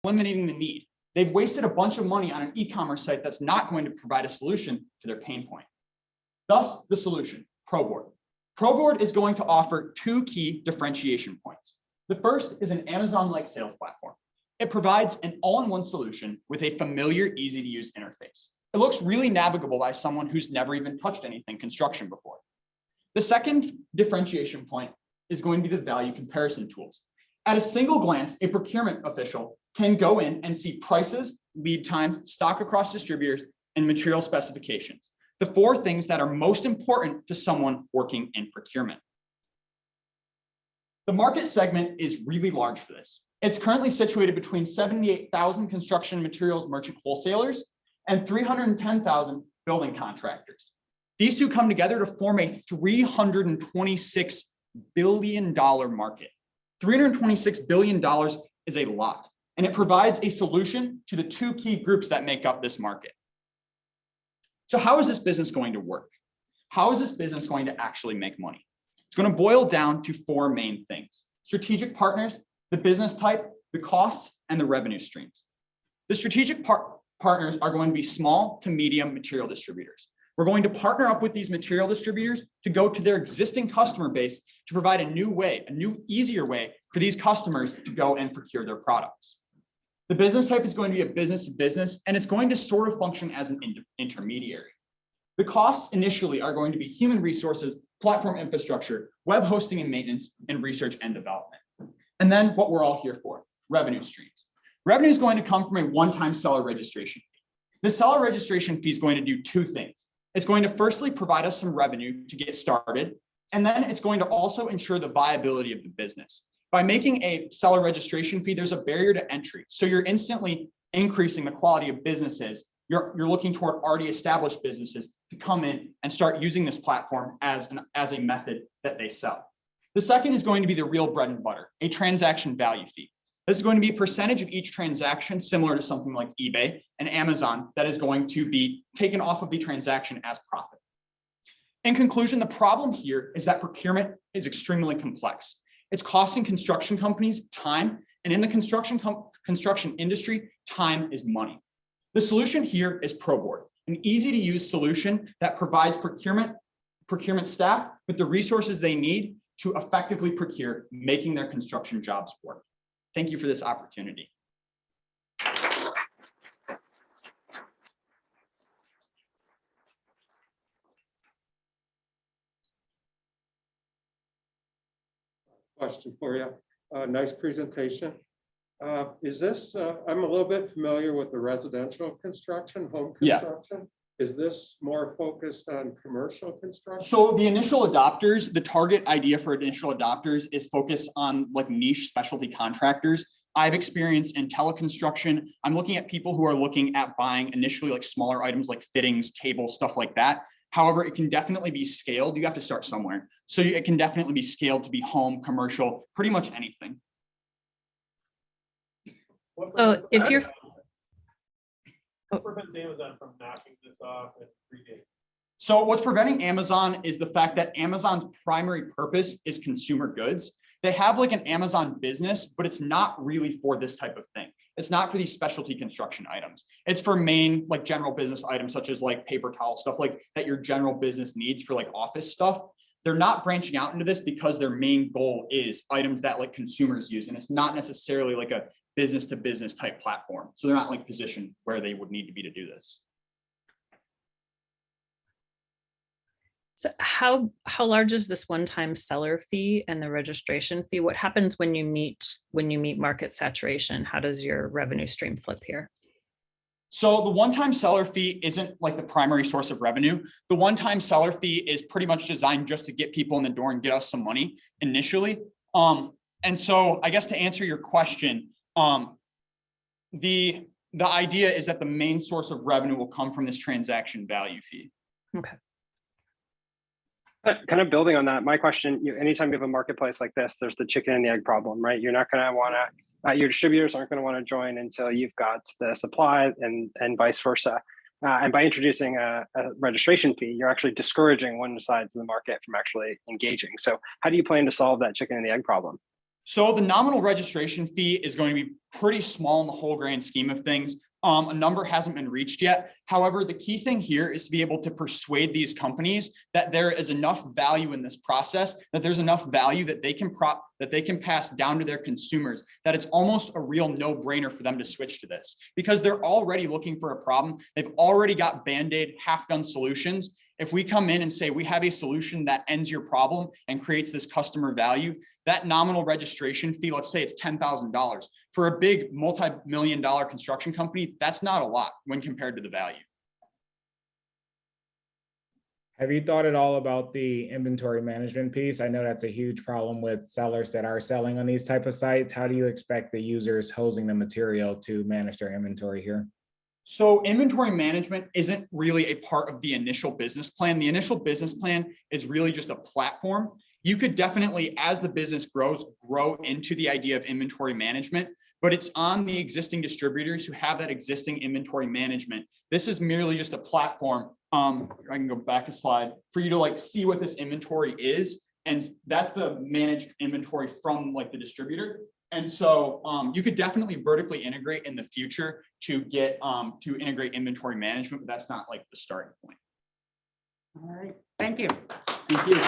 eliminating the need. They've wasted a bunch of money on an e-commerce site that's not going to provide a solution to their pain point. Thus, the solution, ProBoard. ProBoard is going to offer two key differentiation points. The first is an Amazon-like sales platform. It provides an all-in-one solution with a familiar, easy-to-use interface. It looks really navigable by someone who's never even touched anything construction before. The second differentiation point is going to be the value comparison tools. At a single glance, a procurement official can go in and see prices, lead times, stock across distributors, and material specifications, the four things that are most important to someone working in procurement. The market segment is really large for this. It's currently situated between 78,000 construction materials merchant wholesalers and 310,000 building contractors. These two come together to form a $326 billion market. $326 billion is a lot, and it provides a solution to the two key groups that make up this market. So how is this business going to work? How is this business going to actually make money? It's going to boil down to four main things: strategic partners, the business type, the costs, and the revenue streams. The strategic partners are going to be small to medium material distributors. We're going to partner up with these material distributors to go to their existing customer base to provide a new way, a new, easier way for these customers to go and procure their products. The business type is going to be a business to business, and it's going to sort of function as an intermediary. The costs initially are going to be human resources, platform infrastructure, web hosting and maintenance, and research and development. And then what we're all here for, revenue streams. Revenue is going to come from a one-time seller registration fee. The seller registration fee is going to do two things. It's going to firstly provide us some revenue to get started, and then it's going to also ensure the viability of the business. By making a seller registration fee, there's a barrier to entry. So you're instantly increasing the quality of businesses. You're looking toward already established businesses to come in and start using this platform as a method that they sell. The second is going to be the real bread and butter, a transaction value fee. This is going to be a percentage of each transaction, similar to something like eBay and Amazon, that is going to be taken off of the transaction as profit. In conclusion, the problem here is that procurement is extremely complex. It's costing construction companies time, and in the construction industry, time is money. The solution here is ProBoard, an easy-to-use solution that provides procurement staff with the resources they need to effectively procure, making their construction jobs work. Thank you for this opportunity. Question for you. Nice presentation. Is this, I'm a little bit familiar with the residential construction, home construction. Yeah. Is this more focused on commercial construction? So the initial adopters, the target idea for initial adopters is focused on like niche specialty contractors. I've experienced in teleconstruction. I'm looking at people who are looking at buying initially like smaller items like fittings, cable, stuff like that. However, it can definitely be scaled. You have to start somewhere. So it can definitely be scaled to be home, commercial, pretty much anything. So if you're What prevents Amazon from knocking this off in 3 days? So what's preventing Amazon is the fact that Amazon's primary purpose is consumer goods. They have like an Amazon business, but it's not really for this type of thing. It's not for these specialty construction items. It's for main like general business items such as like paper towel, stuff like that your general business needs for like office stuff. They're not branching out into this because their main goal is items that like consumers use. And it's not necessarily like a business to business type platform. So they're not like positioned where they would need to be to do this. So how large is this one-time seller fee and the registration fee? What happens when you meet market saturation? How does your revenue stream flip here? So the one-time seller fee isn't like the primary source of revenue. The one-time seller fee is pretty much designed just to get people in the door and get us some money initially. And so I guess to answer your question, the idea is that the main source of revenue will come from this transaction value fee. Okay. Kind of building on that, my question, anytime you have a marketplace like this, there's the chicken and the egg problem, right? You're not going to want to, your distributors aren't going to want to join until you've got the supply and vice versa. And by introducing a registration fee, you're actually discouraging one side of the market from actually engaging. So how do you plan to solve that chicken and the egg problem? So the nominal registration fee is going to be pretty small in the whole grand scheme of things. A number hasn't been reached yet. However, the key thing here is to be able to persuade these companies that there is enough value in this process, that there's enough value that they can pass down to their consumers, that it's almost a real no-brainer for them to switch to this because they're already looking for a problem. They've already got Band-Aid half-done solutions. If we come in and say we have a solution that ends your problem and creates this customer value, that nominal registration fee, let's say it's $10,000. For a big multi-million-dollar construction company, that's not a lot when compared to the value. Have you thought at all about the inventory management piece? I know that's a huge problem with sellers that are selling on these type of sites. How do you expect the users hosing the material to manage their inventory here? So inventory management isn't really a part of the initial business plan. The initial business plan is really just a platform. You could definitely, as the business grows, grow into the idea of inventory management, but it's on the existing distributors who have that existing inventory management. This is merely just a platform. I can go back a slide for you to like see what this inventory is. And that's the managed inventory from like the distributor. And so you could definitely vertically integrate in the future to get to integrate inventory management, but that's not like the starting point. All right, thank you. Thank you.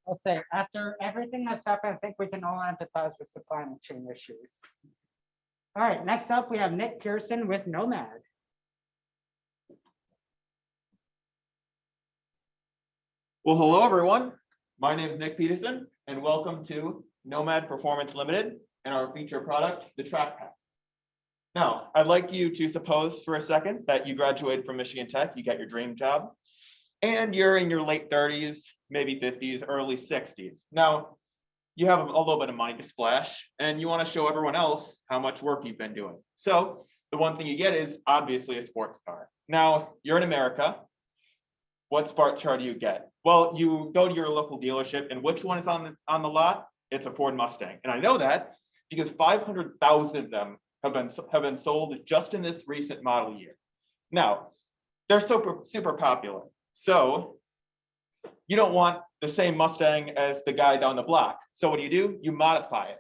I'll say after everything that's happened, I think we can all empathize with supply chain issues. All right, next up, we have Nick Pearson with Nomad. Well, hello, everyone. My name is Nick Peterson, and welcome to Nomad Performance Limited and our feature product, the Track Pack. Now, I'd like you to suppose for a second that you graduated from Michigan Tech, you got your dream job, and you're in your late 30s, maybe 50s, early 60s. Now, you have a little bit of money to splash, and you want to show everyone else how much work you've been doing. So the one thing you get is obviously a sports car. Now, you're in America. What sports car do you get? Well, you go to your local dealership, and which one is on the lot? It's a Ford Mustang. And I know that because 500,000 of them have been sold just in this recent model year. Now, they're super popular. So you don't want the same Mustang as the guy down the block. So what do? You modify it.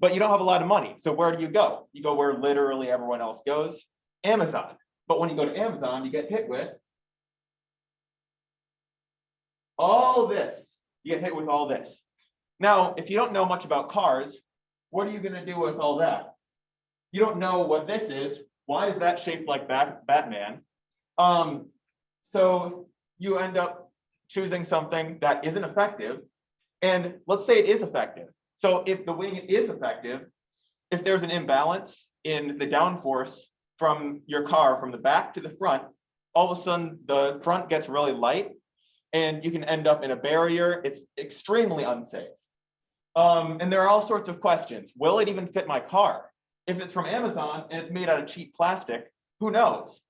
But you don't have a lot of money. So where do you go? You go where literally everyone else goes, Amazon. But when you go to Amazon, you get hit with all this. You get hit with all this. Now, if you don't know much about cars, what are you going to do with all that? You don't know what this is. Why is that shaped like Batman? So you end up choosing something that isn't effective. And let's say it is effective. So if the wing is effective, if there's an imbalance in the downforce from your car from the back to the front, all of a sudden the front gets really light and you can end up in a barrier. It's extremely unsafe. And there are all sorts of questions. Will it even fit my car? If it's from Amazon and it's made out of cheap plastic, who knows?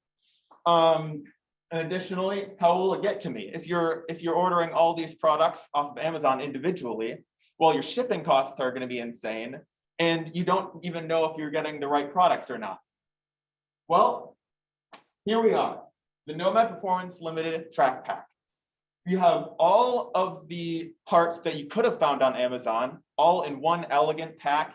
And additionally, how will it get to me? If you're ordering all these products off of Amazon individually, well, your shipping costs are going to be insane, and you don't even know if you're getting the right products or not. Well, here we are, the Nomad Performance Limited Track Pack. You have all of the parts that you could have found on Amazon, all in one elegant pack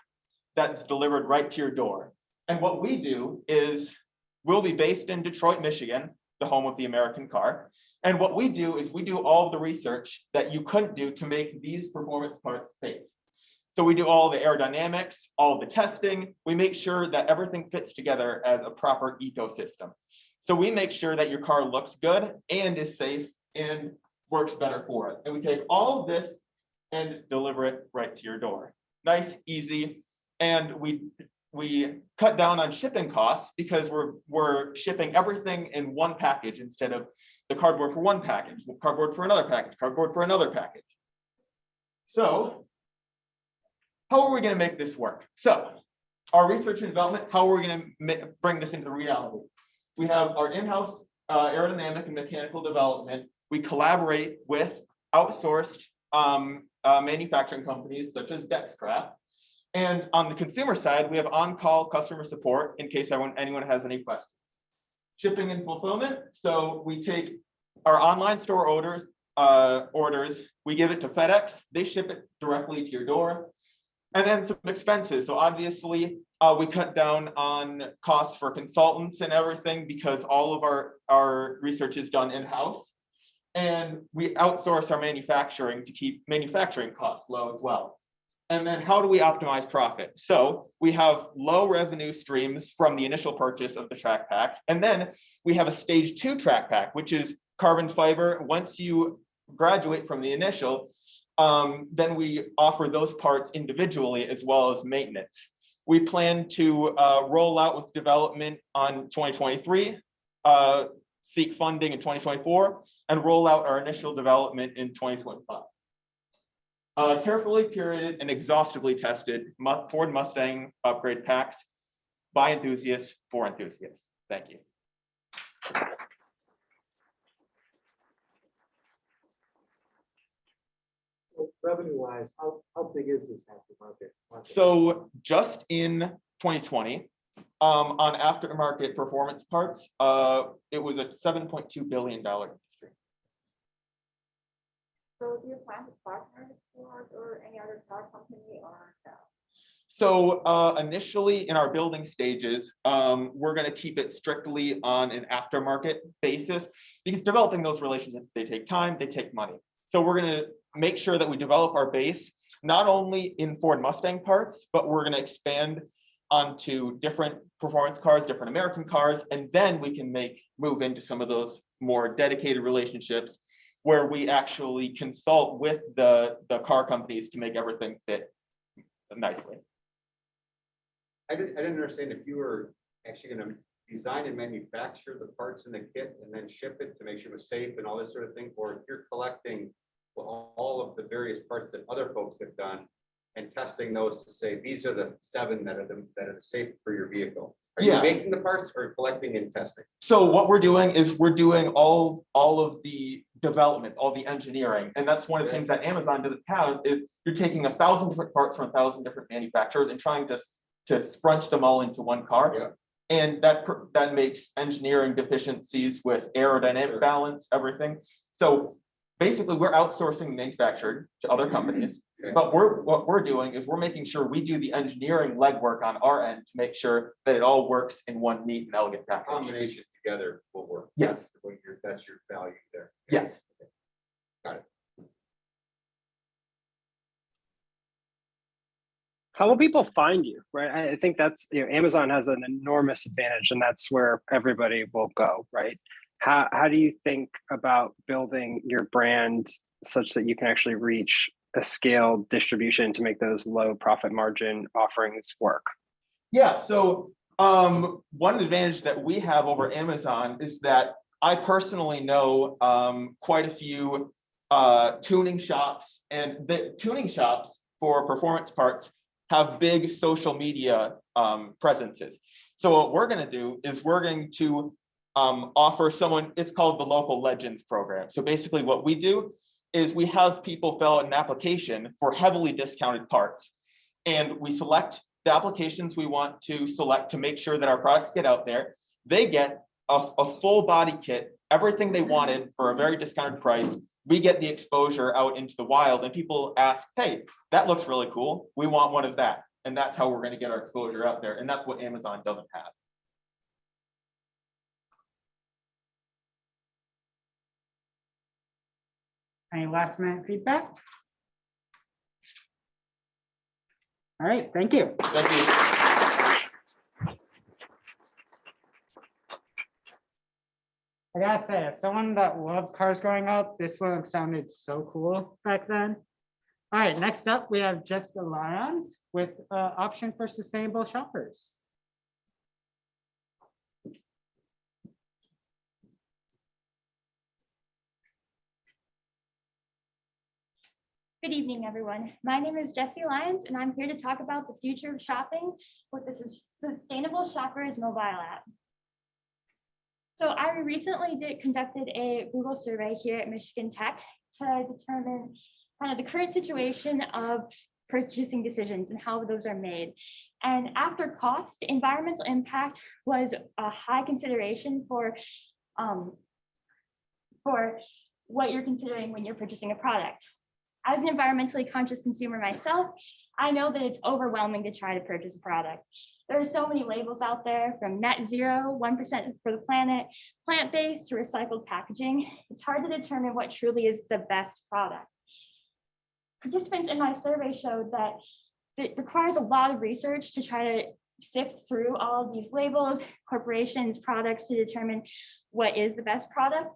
that's delivered right to your door. And what we do is we'll be based in Detroit, Michigan, the home of the American car. And what we do is we do all of the research that you couldn't do to make these performance parts safe. So we do all the aerodynamics, all the testing. We make sure that everything fits together as a proper ecosystem. So we make sure that your car looks good and is safe and works better for it. And we take all of this and deliver it right to your door. Nice, easy. And we cut down on shipping costs because we're shipping everything in one package instead of the cardboard for one package, the cardboard for another package, cardboard for another package. So how are we going to make this work? So our research and development, how are we going to bring this into reality? We have our in-house aerodynamic and mechanical development. We collaborate with outsourced manufacturing companies such as Dexcraft. And on the consumer side, we have on-call customer support in case anyone has any questions. Shipping and fulfillment. So we take our online store orders orders, we give it to FedEx, they ship it directly to your door. And then some expenses. So obviously, we cut down on costs for consultants and everything because all of our research is done in-house. And we outsource our manufacturing to keep manufacturing costs low as well. And then how do we optimize profit? So we have low revenue streams from the initial purchase of the track pack. And then we have a stage 2 track pack, which is carbon fiber. Once you graduate from the initial, then we offer those parts individually as well as maintenance. We plan to roll out with development on 2023, seek funding in 2024, and roll out our initial development in 2025. Carefully curated and exhaustively tested Ford Mustang upgrade packs by enthusiasts for enthusiasts. Thank you. Revenue-wise, how big is this aftermarket? So just in 2020, on aftermarket performance parts, it was a $7.2 billion industry. So do you plan to partner with Ford or any other car company or no? So initially in our building stages, we're going to keep it strictly on an aftermarket basis because developing those relationships, they take time, they take money. So we're going to make sure that we develop our base, not only in Ford Mustang parts, but we're going to expand onto different performance cars, different American cars, and then we can move into some of those more dedicated relationships where we actually consult with the car companies to make everything fit nicely. I didn't understand if you were actually going to design and manufacture the parts in the kit and then ship it to make sure it was safe and all this sort of thing, or if you're collecting all of the various parts that other folks have done and testing those to say these are the 7 that are safe for your vehicle. Are you making the parts or collecting and testing? So what we're doing is we're doing all of the development, all the engineering, and that's one of the things that Amazon doesn't have. Is you're taking 1,000 different parts from 1,000 different manufacturers and trying to scrunch them all into one car. Yeah. And that makes engineering deficiencies with aerodynamic balance, everything. So basically, we're outsourcing manufactured to other companies. Okay. But what we're doing is we're making sure we do the engineering legwork on our end to make sure that it all works in one neat and elegant package. Combination together will work. Yes. That's your value there. Yes. Got it. How will people find you, right? I think that's, Amazon has an enormous advantage, and that's where everybody will go, right? How do you think about building your brand such that you can actually reach a scaled distribution to make those low profit margin offerings work? Yeah, so one advantage that we have over Amazon is that I personally know quite a few tuning shops, and the tuning shops for performance parts have big social media presences. So what we're going to do is we're going to offer someone, it's called the Local Legends program. So basically what we do is we have people fill out an application for heavily discounted parts. And we select the applications we want to select to make sure that our products get out there. They get a full body kit, everything they wanted for a very discounted price. We get the exposure out into the wild and people ask, hey, that looks really cool. We want one of that. And that's how we're going to get our exposure out there. And that's what Amazon doesn't have. Any last minute feedback? All right, thank you. Thank you. I gotta say, as someone that loved cars growing up, this one sounded so cool back then. All right, next up, we have Jessica Lyons with option for sustainable shoppers. Good evening, everyone. My name is Jessie Lyons, and I'm here to talk about the future of shopping with the Sustainable Shoppers mobile app. So I recently conducted a Google survey here at Michigan Tech to determine kind of the current situation of purchasing decisions and how those are made. And after cost, environmental impact was a high consideration for what you're considering when you're purchasing a product. As an environmentally conscious consumer myself, I know that it's overwhelming to try to purchase a product. There are so many labels out there, from net zero, 1% for the planet, plant-based to recycled packaging. It's hard to determine what truly is the best product. Participants in my survey showed that it requires a lot of research to try to sift through all of these labels, corporations, products to determine what is the best product.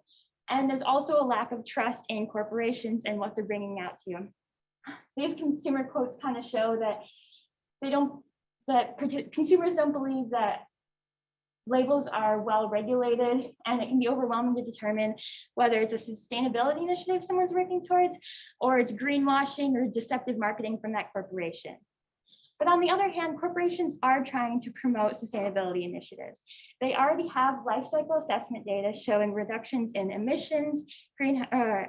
And there's also a lack of trust in corporations and what they're bringing out to you. These consumer quotes kind of show that consumers don't believe that labels are well regulated, and it can be overwhelming to determine whether it's a sustainability initiative someone's working towards, or it's greenwashing or deceptive marketing from that corporation. But on the other hand, corporations are trying to promote sustainability initiatives. They already have life cycle assessment data showing reductions in emissions, green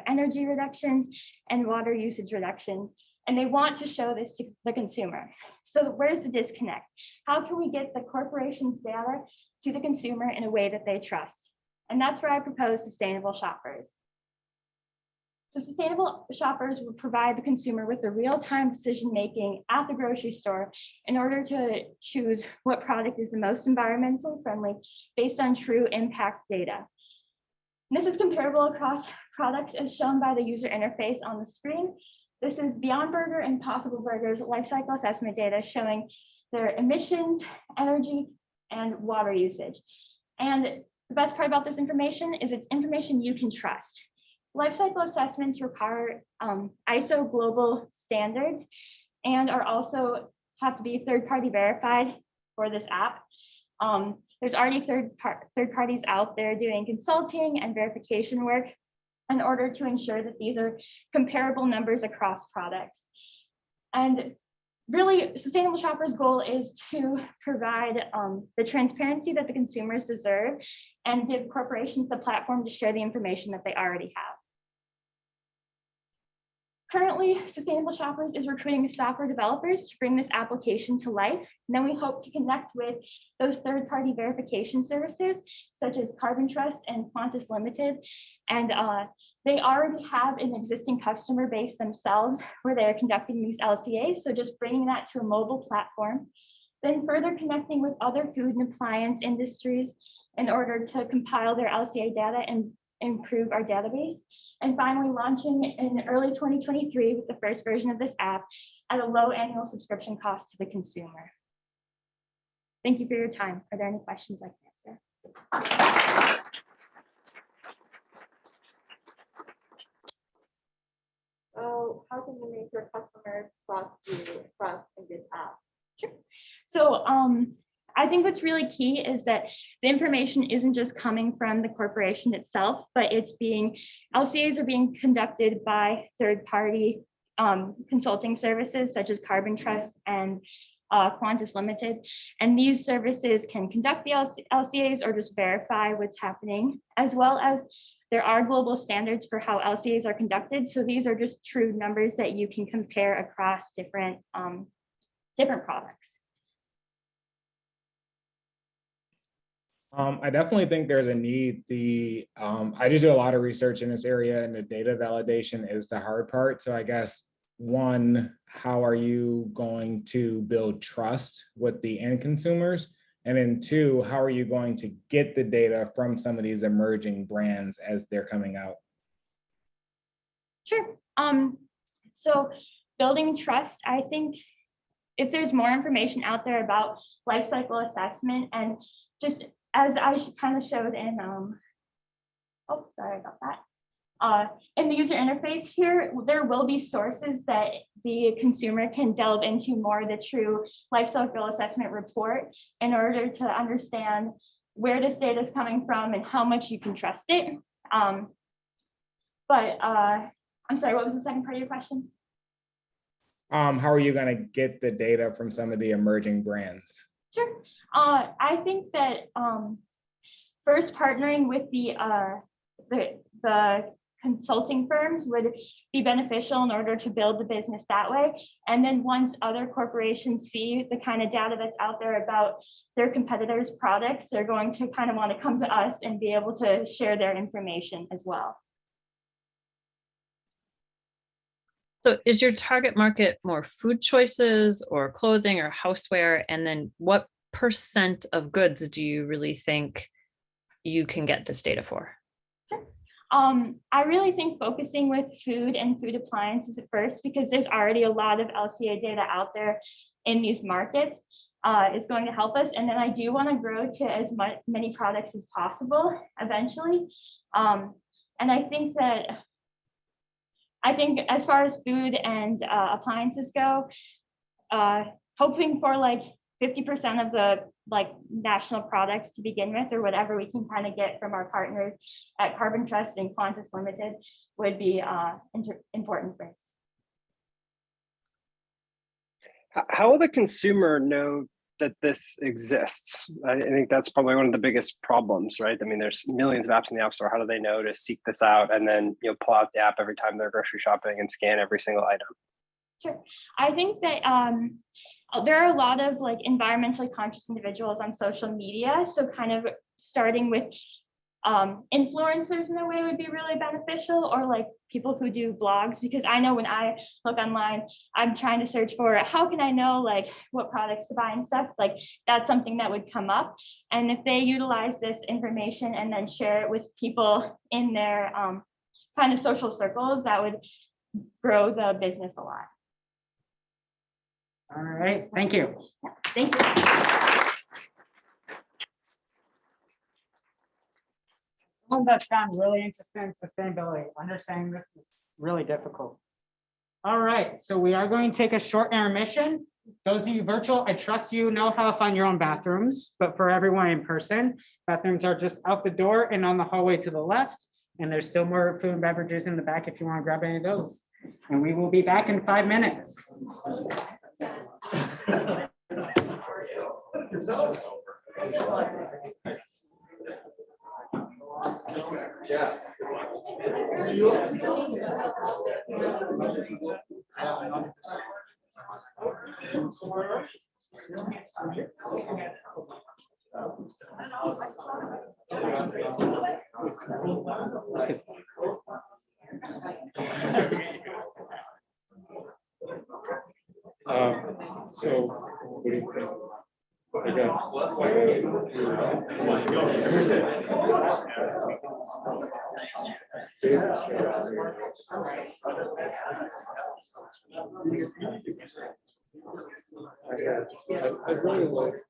energy reductions, and water usage reductions. And they want to show this to the consumer. So where's the disconnect? How can we get the corporation's data to the consumer in a way that they trust? And that's where I propose sustainable shoppers. So sustainable shoppers will provide the consumer with the real-time decision-making at the grocery store in order to choose what product is the most environmentally friendly based on true impact data. And this is comparable across products as shown by the user interface on the screen. This is Beyond Burger and Possible Burger's life cycle assessment data showing their emissions, energy, and water usage. And the best part about this information is it's information you can trust. Life cycle assessments require ISO global standards and are also have to be third-party verified for this app. There's already third parties out there doing consulting and verification work in order to ensure that these are comparable numbers across products. And really, Sustainable Shoppers' goal is to provide the transparency that the consumers deserve and give corporations the platform to share the information that they already have. Currently, Sustainable Shoppers is recruiting software developers to bring this application to life. And then we hope to connect with those third-party verification services, such as Carbon Trust and Qantas Limited. And they already have an existing customer base themselves where they're conducting these LCAs. So just bringing that to a mobile platform, then further connecting with other food and appliance industries in order to compile their LCA data and improve our database. And finally, launching in early 2023 with the first version of this app at a low annual subscription cost to the consumer. Thank you for your time. Are there any questions I can answer? So how can you make your customers trust in this app? Sure. So I think what's really key is that the information isn't just coming from the corporation itself, but LCAs are being conducted by third-party consulting services such as Carbon Trust and Qantas Limited. And these services can conduct the LCAs or just verify what's happening, as well as there are global standards for how LCAs are conducted. So these are just true numbers that you can compare across different products. I definitely think there's a need. I just do a lot of research in this area, and the data validation is the hard part. So I guess, one, how are you going to build trust with the end consumers? And then two, how are you going to get the data from some of these emerging brands as they're coming out? Sure. So building trust, I think if there's more information out there about life cycle assessment, and just as I kind of showed in, oh, sorry about that. In the user interface here, there will be sources that the consumer can delve into more the true life cycle assessment report in order to understand where this data is coming from and how much you can trust it. I'm sorry, what was the second part of your question? How are you going to get the data from some of the emerging brands? Sure. I think that first partnering with the consulting firms would be beneficial in order to build the business that way. And then once other corporations see the kind of data that's out there about their competitors' products, they're going to kind of want to come to us and be able to share their information as well. So is your target market more food choices or clothing or houseware? And then what percent of goods do you really think you can get this data for? I really think focusing with food and food appliances at first, because there's already a lot of LCA data out there in these markets, is going to help us. And then I do want to grow to as many products as possible eventually. And I think as far as food and appliances go, hoping for like 50% of the national products to begin with, or whatever we can kind of get from our partners at Carbon Trust and Qantas Limited would be important for us. How will the consumer know that this exists? I think that's probably one of the biggest problems, right? I mean, there's millions of apps in the App Store. How do they know to seek this out and then pull out the app every time they're grocery shopping and scan every single item? Sure. I think that there are a lot of environmentally conscious individuals on social media. So kind of starting with influencers in a way would be really beneficial, or people who do blogs, because I know when I look online, I'm trying to search for how can I know what products to buy and stuff, that's something that would come up. And if they utilize this information and then share it with people in their kind of social circles, that would grow the business a lot. All right, thank you. Thank you. One that's gotten really interested in sustainability. Understanding this is really difficult. All right, so we are going to take a short intermission. Those of you virtual, I trust you know how to find your own bathrooms, but for everyone in person, bathrooms are just out the door and on the hallway to the left. And there's still more food and beverages in the back if you want to grab any of those. And we will be back in 5 minutes. Yeah. So what do you think? I really like.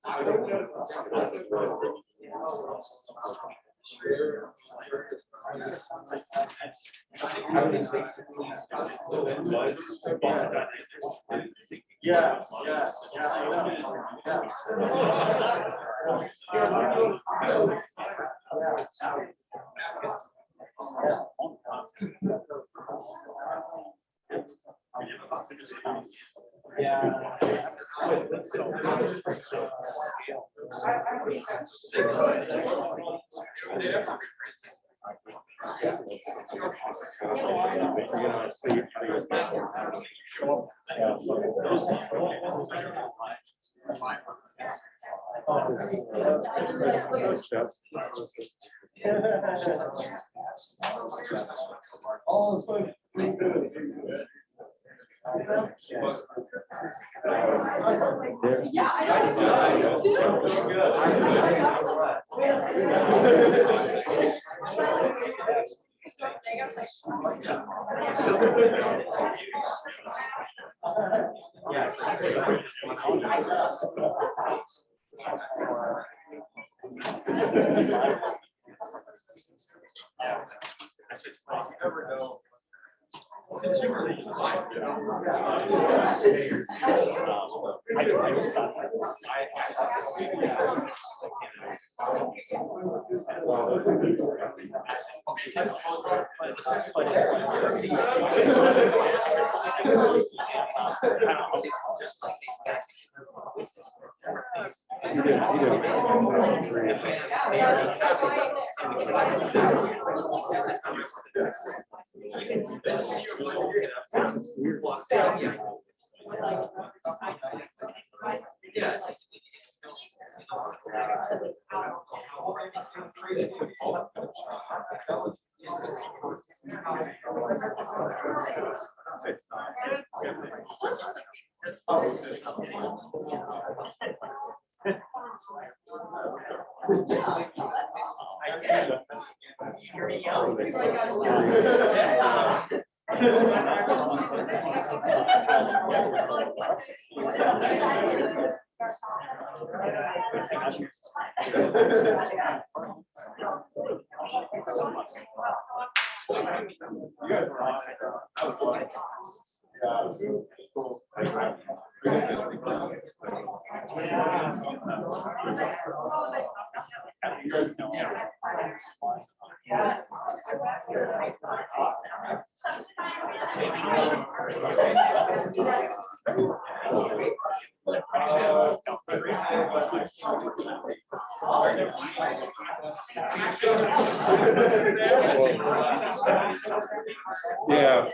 Yeah.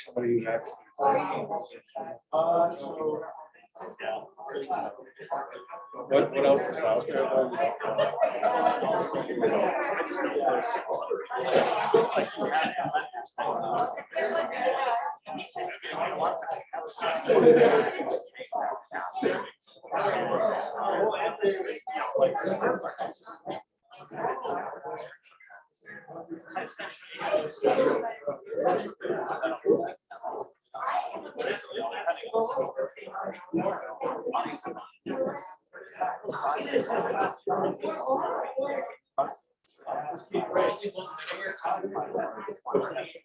Somebody who actually- What else is out there? Though?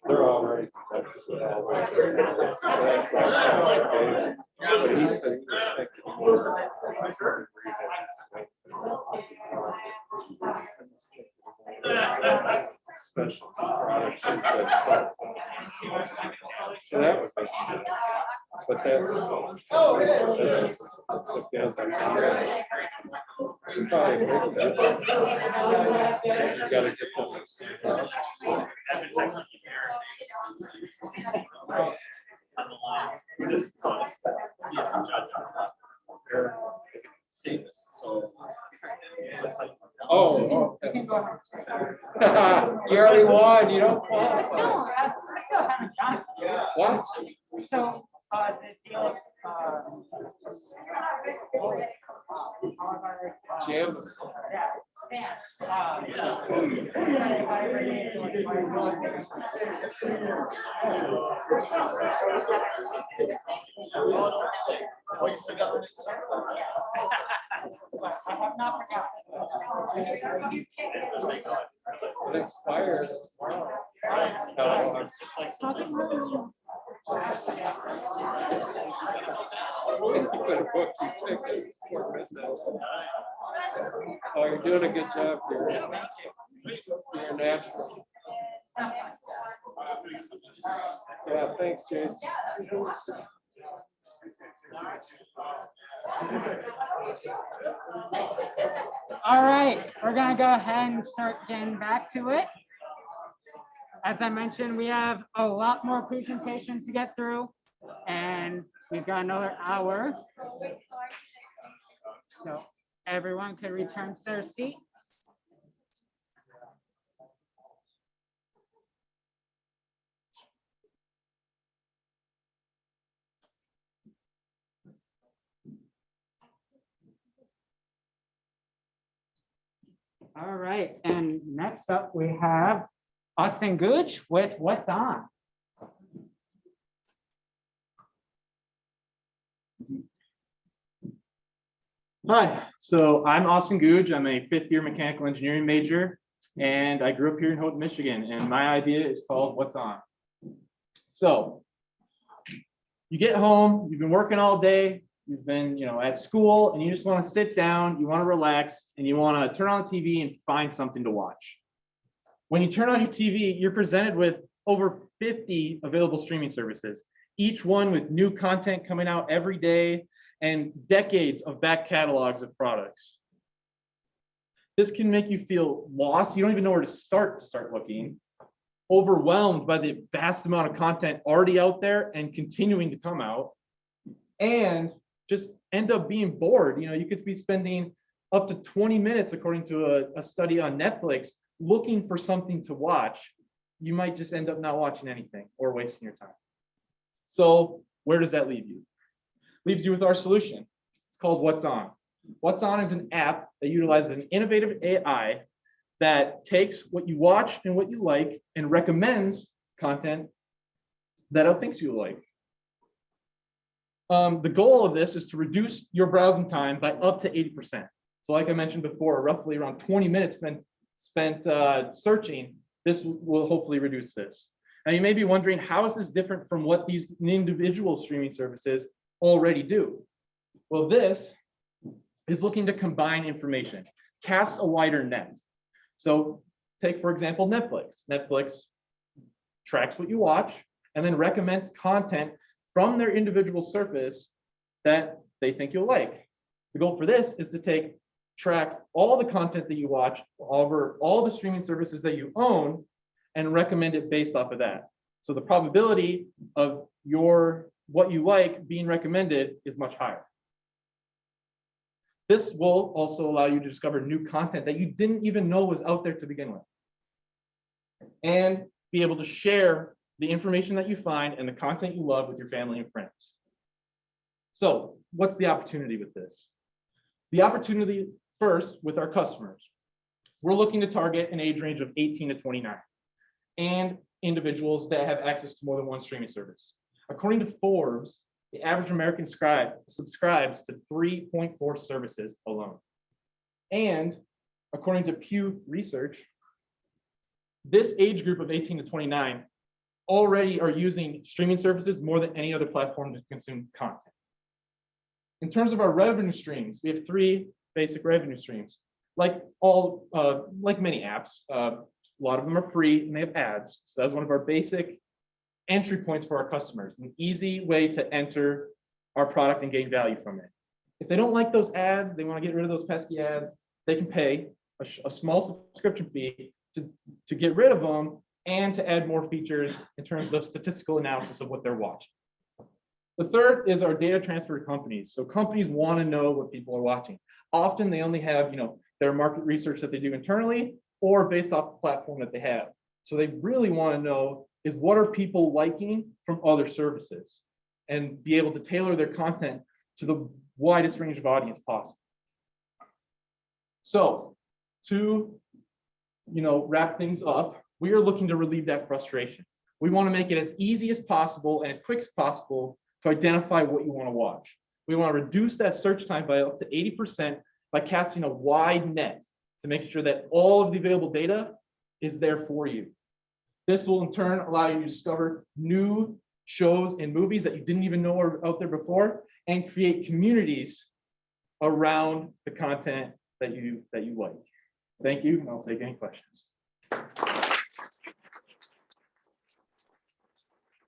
They're already. But he said he expected more. Specialty products. So that would be. But that's okay. That's great. You probably agree with that. You gotta get them. Oh, You can go ahead. you already won. You don't I qualify. still haven't done it. What? So, the deal is, Jim. I have not forgotten. It expires tomorrow. Oh, you're doing a good job, Gary. You're natural. Yeah, thanks, Jason. All right, we're gonna go ahead and start getting back to it. As I mentioned, we have a lot more presentations to get through, and we've got another hour. So everyone can return to their seats. All right, and next up we have Austin Gooch with What's On. Hi, so I'm Austin Googe. I'm a fifth-year mechanical engineering major, and I grew up here in Houghton, Michigan, and my idea is called What's On. So you get home, you've been working all day, you've been, at school, and you just want to sit down, you want to relax, and you want to turn on the TV and find something to watch. When you turn on your TV, you're presented with over 50 available streaming services, each one with new content coming out every day and decades of back catalogs of products. This can make you feel lost. You don't even know where to start looking, overwhelmed by the vast amount of content already out there and continuing to come out, and just end up being bored. You could be spending up to 20 minutes, according to a study on Netflix, looking for something to watch. You might just end up not watching anything or wasting your time. So where does that leave you? Leaves you with our solution. It's called What's On. What's On is an app that utilizes an innovative AI that takes what you watch and what you like and recommends content that it thinks you like. The goal of this is to reduce your browsing time by up to 80%. So like I mentioned before, roughly around 20 minutes spent searching, this will hopefully reduce this. Now you may be wondering, how is this different from what these individual streaming services already do? Well, this is looking to combine information, cast a wider net. So take, for example, Netflix. Netflix tracks what you watch and then recommends content from their individual surface that they think you'll like. The goal for this is to track all the content that you watch over all the streaming services that you own and recommend it based off of that. So the probability of what you like being recommended is much higher. This will also allow you to discover new content that you didn't even know was out there to begin with, and be able to share the information that you find and the content you love with your family and friends. So what's the opportunity with this? The opportunity first with our customers. We're looking to target an age range of 18 to 29 and individuals that have access to more than one streaming service. According to Forbes, the average American subscribes to 3.4 services alone. And according to Pew Research, this age group of 18 to 29 already are using streaming services more than any other platform to consume content. In terms of our revenue streams, we have 3 basic revenue streams. Like many apps, a lot of them are free and they have ads. So that's one of our basic entry points for our customers, an easy way to enter our product and gain value from it. If they don't like those ads, they want to get rid of those pesky ads, they can pay a small subscription fee to get rid of them and to add more features in terms of statistical analysis of what they're watching. The third is our data transfer to companies. So companies want to know what people are watching. Often they only have, their market research that they do internally or based off the platform that they have. So they really want to know is what are people liking from other services and be able to tailor their content to the widest range of audience possible. So to, wrap things up, we are looking to relieve that frustration. We want to make it as easy as possible and as quick as possible to identify what you want to watch. We want to reduce that search time by up to 80% by casting a wide net to make sure that all of the available data is there for you. This will in turn allow you to discover new shows and movies that you didn't even know were out there before and create communities around the content that you like. Thank you, and I'll take any questions.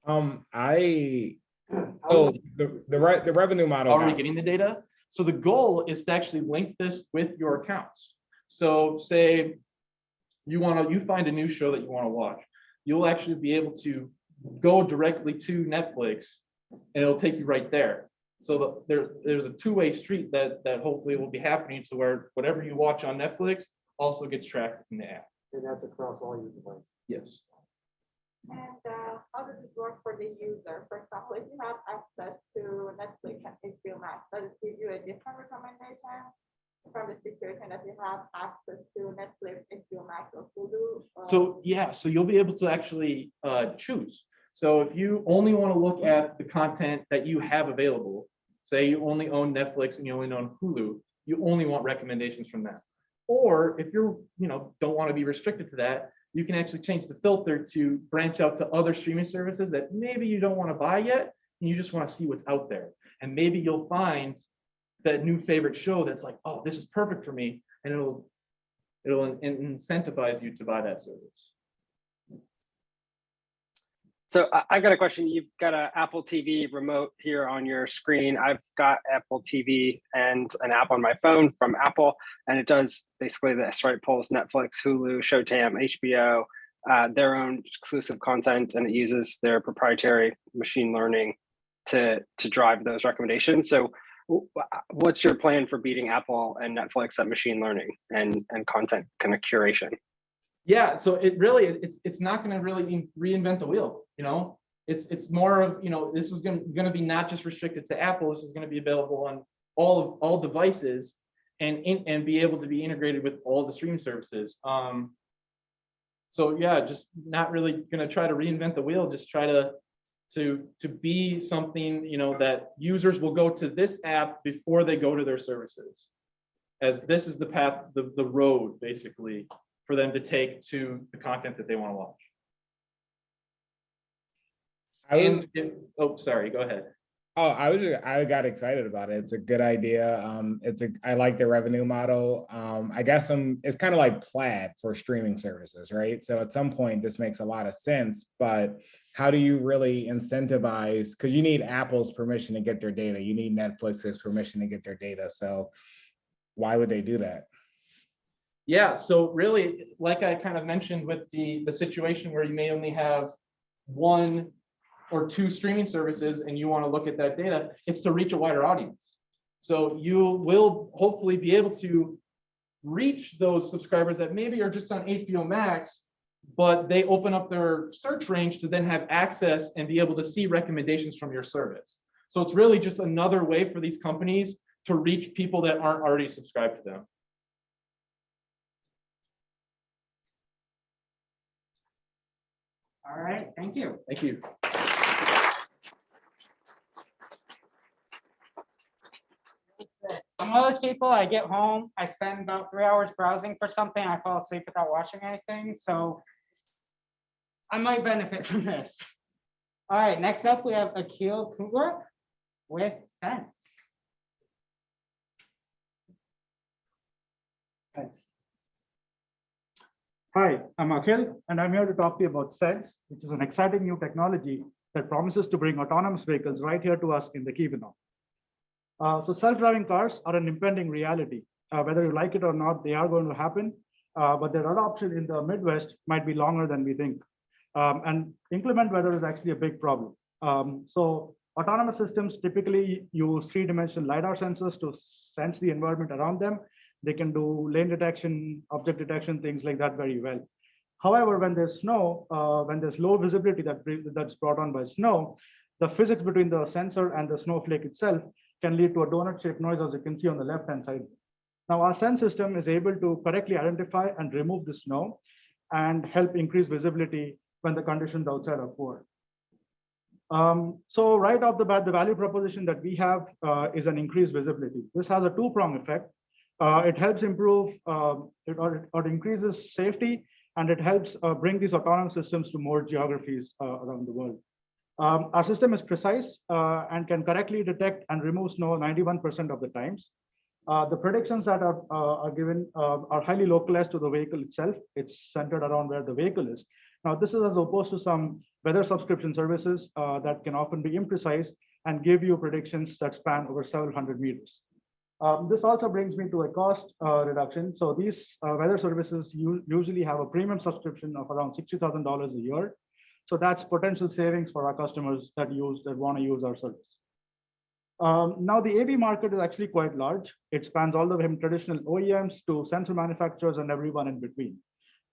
The revenue model. Already getting the data. So the goal is to actually link this with your accounts. So say you find a new show that you want to watch. You'll actually be able to go directly to Netflix and it'll take you right there. So there's a two-way street that hopefully will be happening to where whatever you watch on Netflix also gets tracked in the app. And that's across all your devices. Yes. And how does it work for the user? For example, if you have access to Netflix and HBO Max, does it give you a different recommendation from the situation that you have access to Netflix, HBO Max, or Hulu? So you'll be able to actually choose. So if you only want to look at the content that you have available, say you only own Netflix and you only own Hulu, you only want recommendations from that. Or if you're, don't want to be restricted to that, you can actually change the filter to branch out to other streaming services that maybe you don't want to buy yet, and you just want to see what's out there. And maybe you'll find that new favorite show that's like, oh, this is perfect for me, and it'll incentivize you to buy that service. So I've got a question. You've got an Apple TV remote here on your screen. I've got Apple TV and an app on my phone from Apple, and it does basically this, right? Pulls Netflix, Hulu, Showtime, HBO, their own exclusive content, and it uses their proprietary machine learning to drive those recommendations. So what's your plan for beating Apple and Netflix at machine learning and content kind of curation? Yeah, so it's not going to really reinvent the wheel. It's more of, this is going to be not just restricted to Apple. This is going to be available on all devices and be able to be integrated with all the stream services. So yeah, just not really gonna try to reinvent the wheel, just try to be something, you know, that users will go to this app before they go to their services. As this is the path, the road basically for them to take to the content that they want to watch. Oh, sorry, go ahead. Oh, I got excited about it. It's a good idea. I like the revenue model. I guess it's kind of like Plaid for streaming services, right? So at some point this makes a lot of sense, but how do you really incentivize? Because you need Apple's permission to get their data. You need Netflix's permission to get their data. So why would they do that? Yeah, so really, like I kind of mentioned with the situation where you may only have one or two streaming services and you want to look at that data, it's to reach a wider audience. So you will hopefully be able to reach those subscribers that maybe are just on HBO Max, but they open up their search range to then have access and be able to see recommendations from your service. So it's really just another way for these companies to reach people that aren't already subscribed to them. All right, thank you. Thank you. I'm one of those people, I get home, I spend about 3 hours browsing for something, I fall asleep without watching anything, so I might benefit from this. All right, next up, we have Akil Kugler with Sense. Thanks. Hi, I'm Akhil, and I'm here to talk to you about Sense, which is an exciting new technology that promises to bring autonomous vehicles right here to us in the Kivino. So self-driving cars are an impending reality. Whether you like it or not, they are going to happen, but their adoption in the Midwest might be longer than we think. And inclement weather is actually a big problem. So autonomous systems typically use three-dimensional LiDAR sensors to sense the environment around them. They can do lane detection, object detection, things like that very well. However, when there's snow, when there's low visibility that's brought on by snow, the physics between the sensor and the snowflake itself can lead to a donut-shaped noise, as you can see on the left-hand side. Now, our Sense system is able to correctly identify and remove the snow and help increase visibility when the conditions outside are poor. So right off the bat, the value proposition that we have is an increased visibility. This has a two-prong effect. It helps improve, it increases safety, and it helps bring these autonomous systems to more geographies around the world. Our system is precise and can correctly detect and remove snow 91% of the times. The predictions that are given are highly localized to the vehicle itself. It's centered around where the vehicle is. Now, this is as opposed to some weather subscription services that can often be imprecise and give you predictions that span over several hundred meters. This also brings me to a cost reduction. So these weather services usually have a premium subscription of around $60,000 a year. So that's potential savings for our customers that want to use our service. Now the AV market is actually quite large. It spans all the way from traditional OEMs to sensor manufacturers and everyone in between.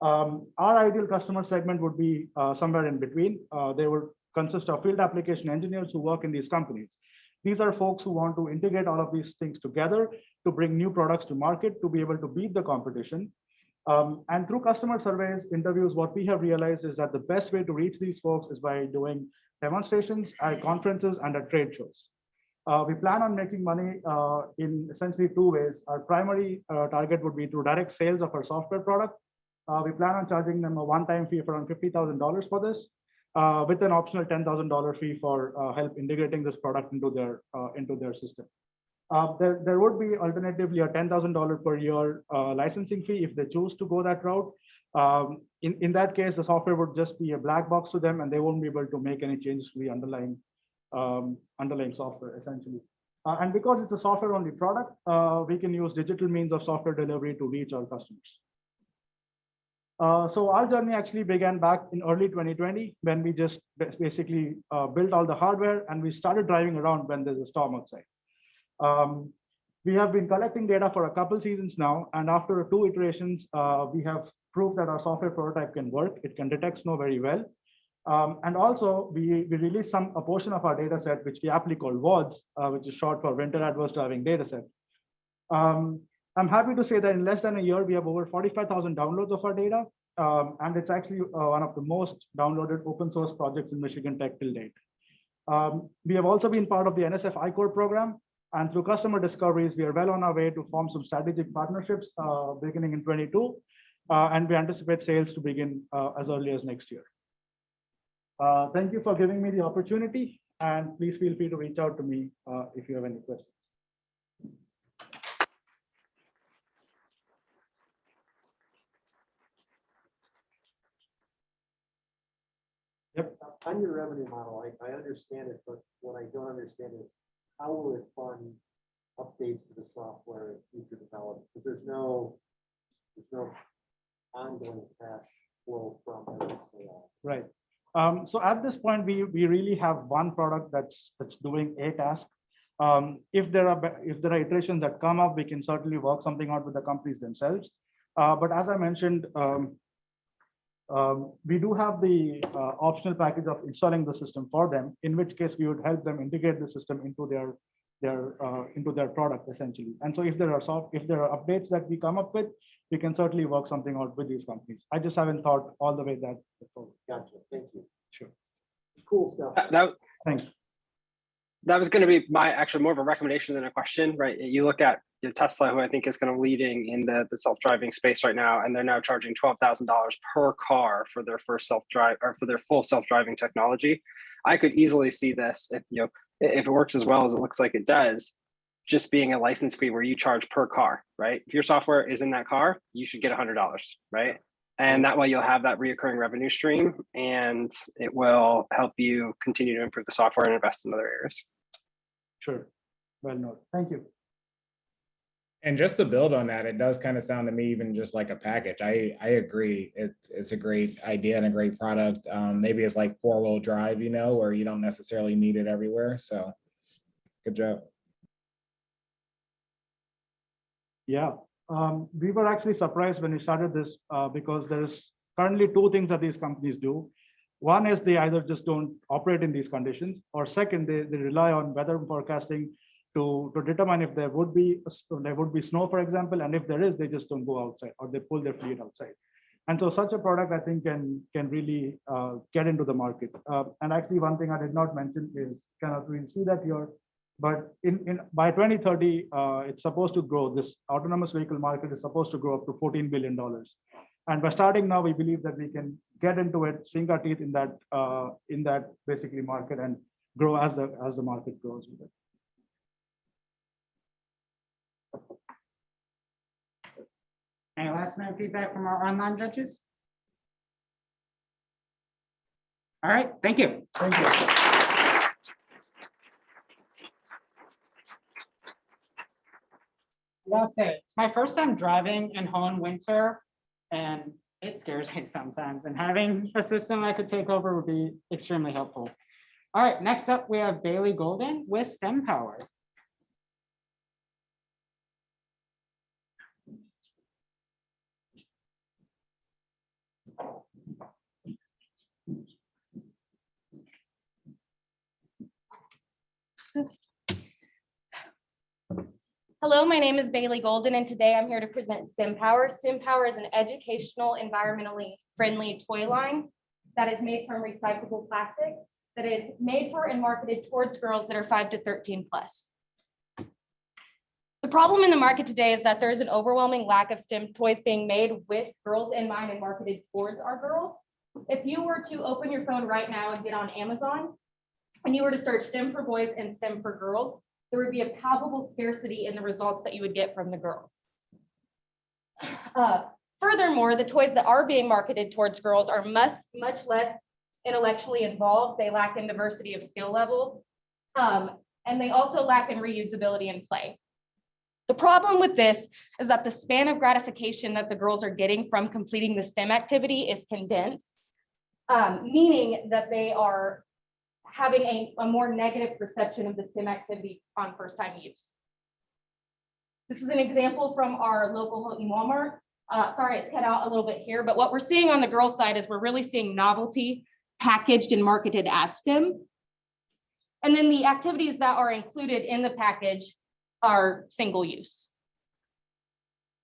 Our ideal customer segment would be somewhere in between. They would consist of field application engineers who work in these companies. These are folks who want to integrate all of these things together to bring new products to market to be able to beat the competition. And through customer surveys, interviews, what we have realized is that the best way to reach these folks is by doing demonstrations at conferences and at trade shows. We plan on making money in essentially two ways. Our primary target would be through direct sales of our software product. We plan on charging them a one-time fee of around $50,000 for this, with an optional $10,000 fee for help integrating this product into their system. There would be alternatively a $10,000 per year licensing fee if they choose to go that route. In that case, the software would just be a black box to them, and they won't be able to make any changes to the underlying software, essentially. And because it's a software-only product, we can use digital means of software delivery to reach our customers. So our journey actually began back in early 2020 when we just basically built all the hardware and we started driving around when there's a storm outside. We have been collecting data for a couple seasons now, and after 2 iterations, we have proved that our software prototype can work. It can detect snow very well. And also, we released a portion of our data set, which we aptly call WADS, which is short for Winter Adverse Driving Data Set. I'm happy to say that in less than a year, we have over 45,000 downloads of our data. And it's actually one of the most downloaded open source projects in Michigan Tech till date. We have also been part of the NSF I-Core program. And through customer discoveries, we are well on our way to form some strategic partnerships beginning in 22. And we anticipate sales to begin as early as next year. Thank you for giving me the opportunity. And please feel free to reach out to me if you have any questions. Yep. On your revenue model, I understand it, but what I don't understand is how will it fund updates to the software in future development? Because there's no ongoing cash flow from every sale. Right. So at this point, we really have one product that's doing a task. If there are iterations that come up, we can certainly work something out with the companies themselves. But as I mentioned, we do have the optional package of installing the system for them, in which case we would help them integrate the system into their product essentially. And so if there are updates that we come up with, we can certainly work something out with these companies. I just haven't thought all the way that forward. Gotcha. Thank you. Sure. Cool stuff. Thanks. That was going to be my actually more of a recommendation than a question, right? You look at your Tesla, who I think is kind of leading in the self-driving space right now, and they're now charging $12,000 per car for their first self-drive or for their full self-driving technology. I could easily see this if it works as well as it looks like it does, just being a license fee where you charge per car, right? If your software is in that car, you should get $100, right? And that way you'll have that reoccurring revenue stream, and it will help you continue to improve the software and invest in other areas. Sure. Well noted. Thank you. And just to build on that, it does kind of sound to me even just like a package. I agree. It's a great idea and a great product. Maybe it's like 4-wheel drive, where you don't necessarily need it everywhere. So good job. Yeah. We were actually surprised when we started this because there's currently two things that these companies do. One is they either just don't operate in these conditions, or second, they rely on weather forecasting to determine if there would be snow, for example, and if there is, they just don't go outside, or they pull their fleet outside. And so such a product, I think, can really get into the market. And actually, one thing I did not mention is we'll see that here, but by 2030, it's supposed to grow. This autonomous vehicle market is supposed to grow up to $14 billion. And by starting now, we believe that we can get into it, sink our teeth in that basically market, and grow as the market grows with it. Any last minute feedback from our online judges? All right, thank you. Thank you. I gotta say, it's my first time driving in Holland winter, and it scares me sometimes. And having a system I could take over would be extremely helpful. All right, next up, we have Bailey Golden with STEM Power. Hello, my name is Bailey Golden, and today I'm here to present STEM Power. STEM Power is an educational, environmentally friendly toy line that is made from recyclable plastics, that is made for and marketed towards girls that are 5 to 13 plus. The problem in the market today is that there is an overwhelming lack of STEM toys being made with girls in mind and marketed towards our girls. If you were to open your phone right now and get on Amazon, and you were to search STEM for boys and STEM for girls, there would be a palpable scarcity in the results that you would get from the girls. Furthermore, the toys that are being marketed towards girls are much less intellectually involved. They lack in diversity of skill level, and they also lack in reusability and play. The problem with this is that the span of gratification that the girls are getting from completing the STEM activity is condensed, meaning that they are having a more negative perception of the STEM activity on first-time use. This is an example from our local Houghton Walmart. Sorry, it's cut out a little bit here, but what we're seeing on the girls' side is we're really seeing novelty packaged and marketed as STEM. And then the activities that are included in the package are single use.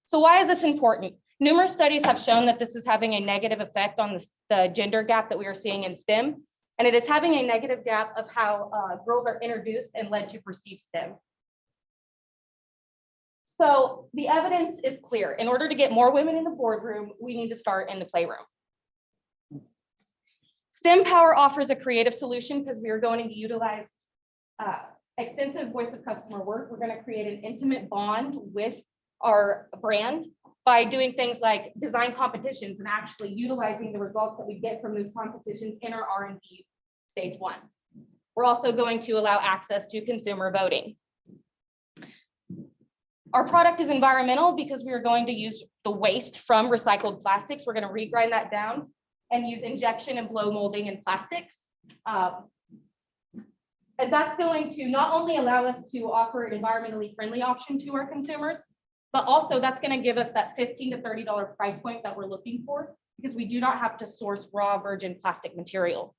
So why is this important? Numerous studies have shown that this is having a negative effect on the gender gap that we are seeing in STEM. And it is having a negative gap of how girls are introduced and led to perceive STEM. So the evidence is clear. In order to get more women in the boardroom, we need to start in the playroom. STEM Power offers a creative solution because we are going to utilize extensive voice of customer work. We're going to create an intimate bond with our brand by doing things like design competitions and actually utilizing the results that we get from those competitions in our R&D stage 1. We're also going to allow access to consumer voting. Our product is environmental because we are going to use the waste from recycled plastics. We're going to regrind that down and use injection and blow molding in plastics. And that's going to not only allow us to offer an environmentally friendly option to our consumers, but also that's going to give us that $15 to $30 price point that we're looking for, because we do not have to source raw virgin plastic material.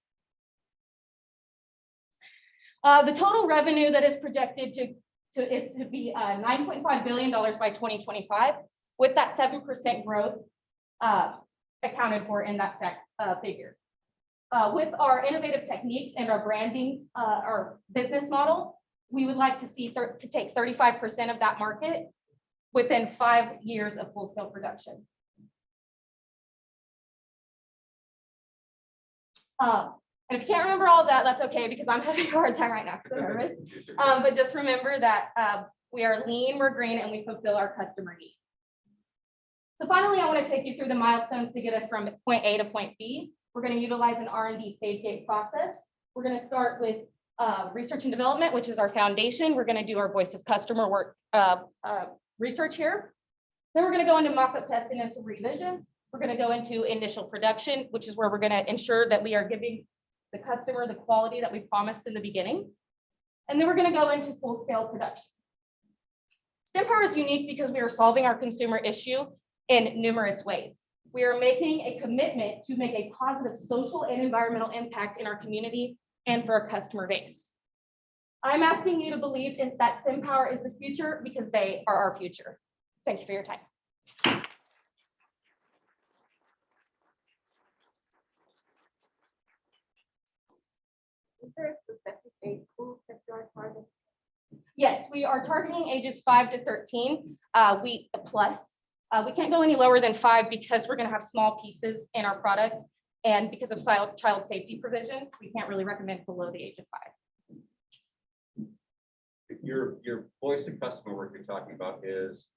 The total revenue that is projected is to be $9.5 billion by 2025, with that 7% growth accounted for in that figure. With our innovative techniques and our branding, our business model, we would like to see to take 35% of that market within 5 years of full-scale production. And if you can't remember all of that, that's okay, because I'm having a hard time right now because I'm nervous. But just remember that we are lean, we're green, and we fulfill our customer needs. So finally, I want to take you through the milestones to get us from point A to point B. We're going to utilize an R&D stage gate process. We're going to start with research and development, which is our foundation. We're going to do our voice of customer work research here. Then we're going to go into mock-up testing and some revisions. We're going to go into initial production, which is where we're going to ensure that we are giving the customer the quality that we promised in the beginning. And then we're going to go into full-scale production. STEM Power is unique because we are solving our consumer issue in numerous ways. We are making a commitment to make a positive social and environmental impact in our community and for our customer base. I'm asking you to believe that STEM Power is the future, because they are our future. Thank you for your time. Is there a specific age group that you are targeting? Yes, we are targeting ages 5 to 13 plus. We can't go any lower than 5 because we're going to have small pieces in our product, and because of child safety provisions, we can't really recommend below the age of 5. Your voice of customer work you're talking about is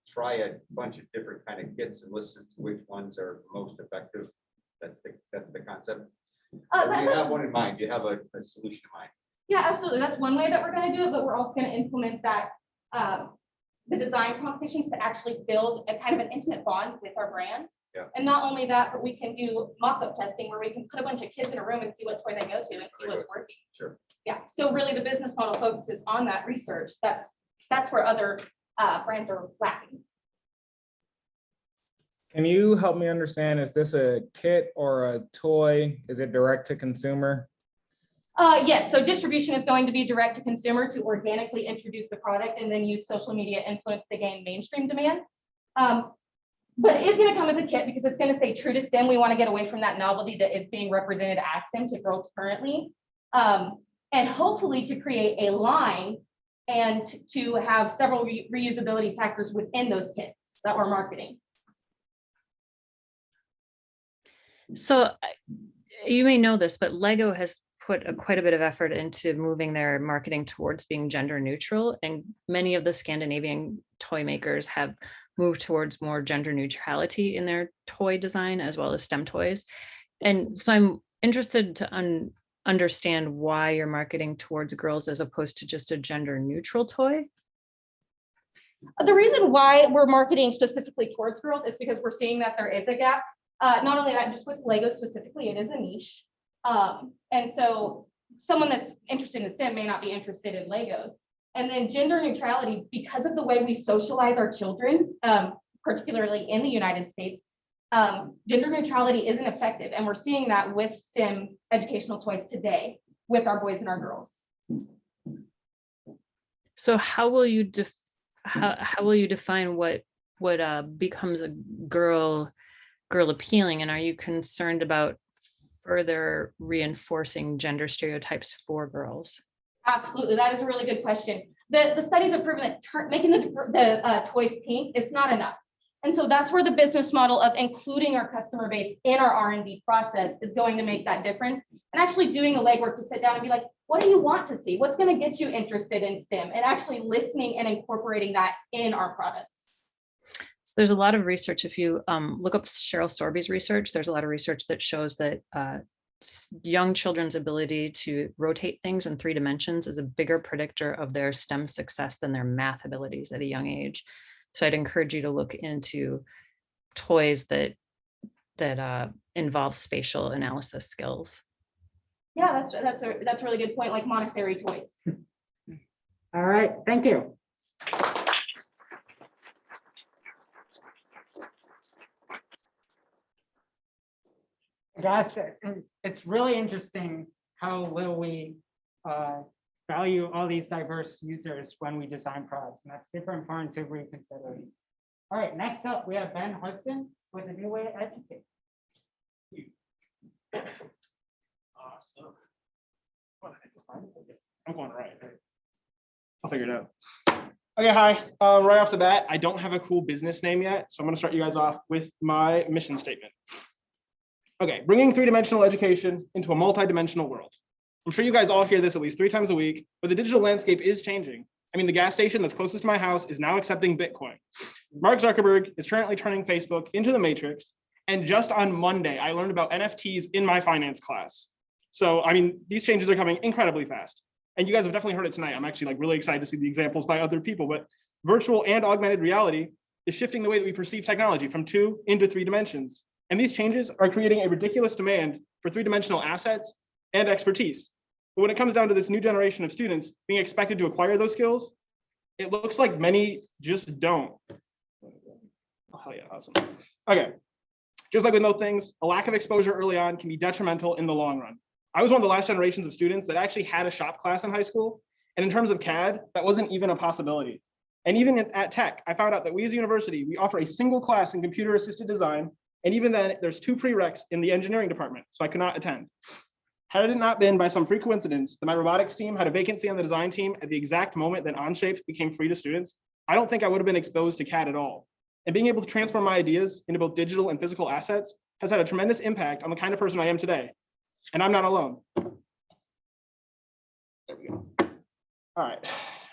try a bunch of different kind of kits and lists as to which ones are most effective. That's the concept. Do you have one in mind? Do you have a solution in mind? Yeah, absolutely. That's one way that we're going to do it, but we're also going to implement that the design competitions to actually build a kind of an intimate bond with our brand. Yeah. And not only that, but we can do mock-up testing where we can put a bunch of kids in a room and see what toy they go to and see what's working. Sure. Yeah. So really, the business model focuses on that research. That's where other brands are lacking. Can you help me understand, is this a kit or a toy? Is it direct to consumer? Yes, so distribution is going to be direct to consumer to organically introduce the product and then use social media influence to gain mainstream demand. But it is going to come as a kit because it's going to stay true to STEM. We want to get away from that novelty that is being represented as STEM to girls currently, and hopefully to create a line and to have several reusability factors within those kits that we're marketing. So you may know this, but Lego has put quite a bit of effort into moving their marketing towards being gender neutral, and many of the Scandinavian toy makers have moved towards more gender neutrality in their toy design as well as STEM toys. And so I'm interested to understand why you're marketing towards girls as opposed to just a gender neutral toy. The reason why we're marketing specifically towards girls is because we're seeing that there is a gap. Not only that, just with Lego specifically, it is a niche. And so someone that's interested in STEM may not be interested in Legos. And then gender neutrality, because of the way we socialize our children, particularly in the United States, gender neutrality isn't effective. And we're seeing that with STEM educational toys today with our boys and our girls. So how will you how will you define what becomes a girl appealing, and are you concerned about further reinforcing gender stereotypes for girls? Absolutely, that is a really good question. The studies have proven that making the toys pink, it's not enough. And so that's where the business model of including our customer base in our R&D process is going to make that difference. And actually doing the legwork to sit down and be like, what do you want to see? What's going to get you interested in STEM? And actually listening and incorporating that in our products. So there's a lot of research. If you look up Cheryl Sorby's research, there's a lot of research that shows that young children's ability to rotate things in 3 dimensions is a bigger predictor of their STEM success than their math abilities at a young age. So I'd encourage you to look into toys that involve spatial analysis skills. Yeah, that's a really good point, like Montessori toys. All right, thank you. Guys, it's really interesting how little we value all these diverse users when we design products, and that's super important to reconsider. All right, next up, we have Ben Hudson with a new way to educate. Awesome. I'm going right. I'll figure it out. Okay, hi. Right off the bat, I don't have a cool business name yet, so I'm going to start you guys off with my mission statement. Okay, bringing 3-dimensional education into a multi-dimensional world. I'm sure you guys all hear this at least 3 times a week, but the digital landscape is changing. I mean, the gas station that's closest to my house is now accepting Bitcoin. Mark Zuckerberg is currently turning Facebook into the Matrix. And just on Monday, I learned about NFTs in my finance class. So, I mean, these changes are coming incredibly fast. And you guys have definitely heard it tonight. I'm actually like really excited to see the examples by other people, but virtual and augmented reality is shifting the way that we perceive technology from 2 into 3 dimensions. And these changes are creating a ridiculous demand for 3-dimensional assets and expertise. But when it comes down to this new generation of students being expected to acquire those skills, it looks like many just don't. Oh yeah, awesome. Okay, just like with most things, a lack of exposure early on can be detrimental in the long run. I was one of the last generations of students that actually had a shop class in high school. And in terms of CAD, that wasn't even a possibility. And even at Tech, I found out that we as a university, we offer a single class in computer assisted design. And even then there's 2 prereqs in the engineering department, so I could not attend. Had it not been by some freak coincidence that my robotics team had a vacancy on the design team at the exact moment that Onshape became free to students, I don't think I would have been exposed to CAD at all. And being able to transform my ideas into both digital and physical assets has had a tremendous impact on the kind of person I am today. And I'm not alone. There we go. All right.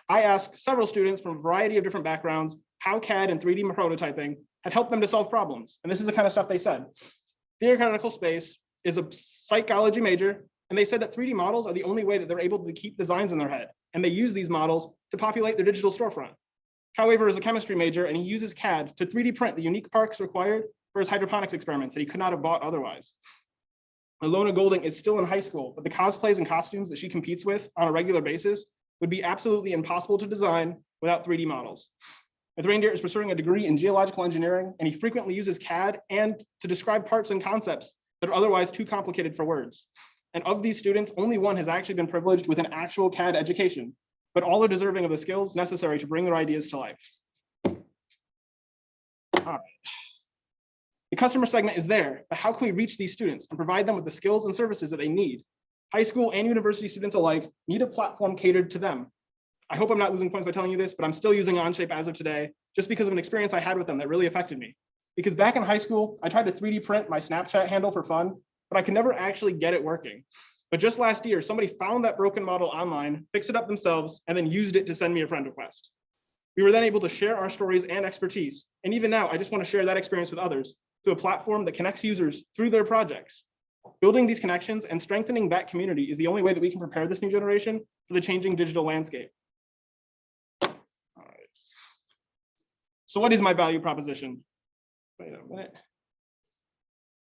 I asked several students from a variety of different backgrounds how CAD and 3D prototyping had helped them to solve problems. And this is the kind of stuff they said. Theoretical space is a psychology major, and they said that 3D models are the only way that they're able to keep designs in their head, and they use these models to populate their digital storefront. However, is a chemistry major, and he uses CAD to 3D print the unique parts required for his hydroponics experiments that he could not have bought otherwise. Alona Golding is still in high school, but the cosplays and costumes that she competes with on a regular basis would be absolutely impossible to design without 3D models. Reindeer is pursuing a degree in geological engineering, and he frequently uses CAD and to describe parts and concepts that are otherwise too complicated for words. And of these students, only one has actually been privileged with an actual CAD education, but all are deserving of the skills necessary to bring their ideas to life. All right. The customer segment is there, but how can we reach these students and provide them with the skills and services that they need? High school and university students alike need a platform catered to them. I hope I'm not losing points by telling you this, but I'm still using Onshape as of today, just because of an experience I had with them that really affected me. Because back in high school, I tried to 3D print my Snapchat handle for fun, but I could never actually get it working. But just last year, somebody found that broken model online, fixed it up themselves, and then used it to send me a friend request. We were then able to share our stories and expertise. And even now, I just want to share that experience with others through a platform that connects users through their projects. Building these connections and strengthening that community is the only way that we can prepare this new generation for the changing digital landscape. All right. So what is my value proposition? Wait a minute.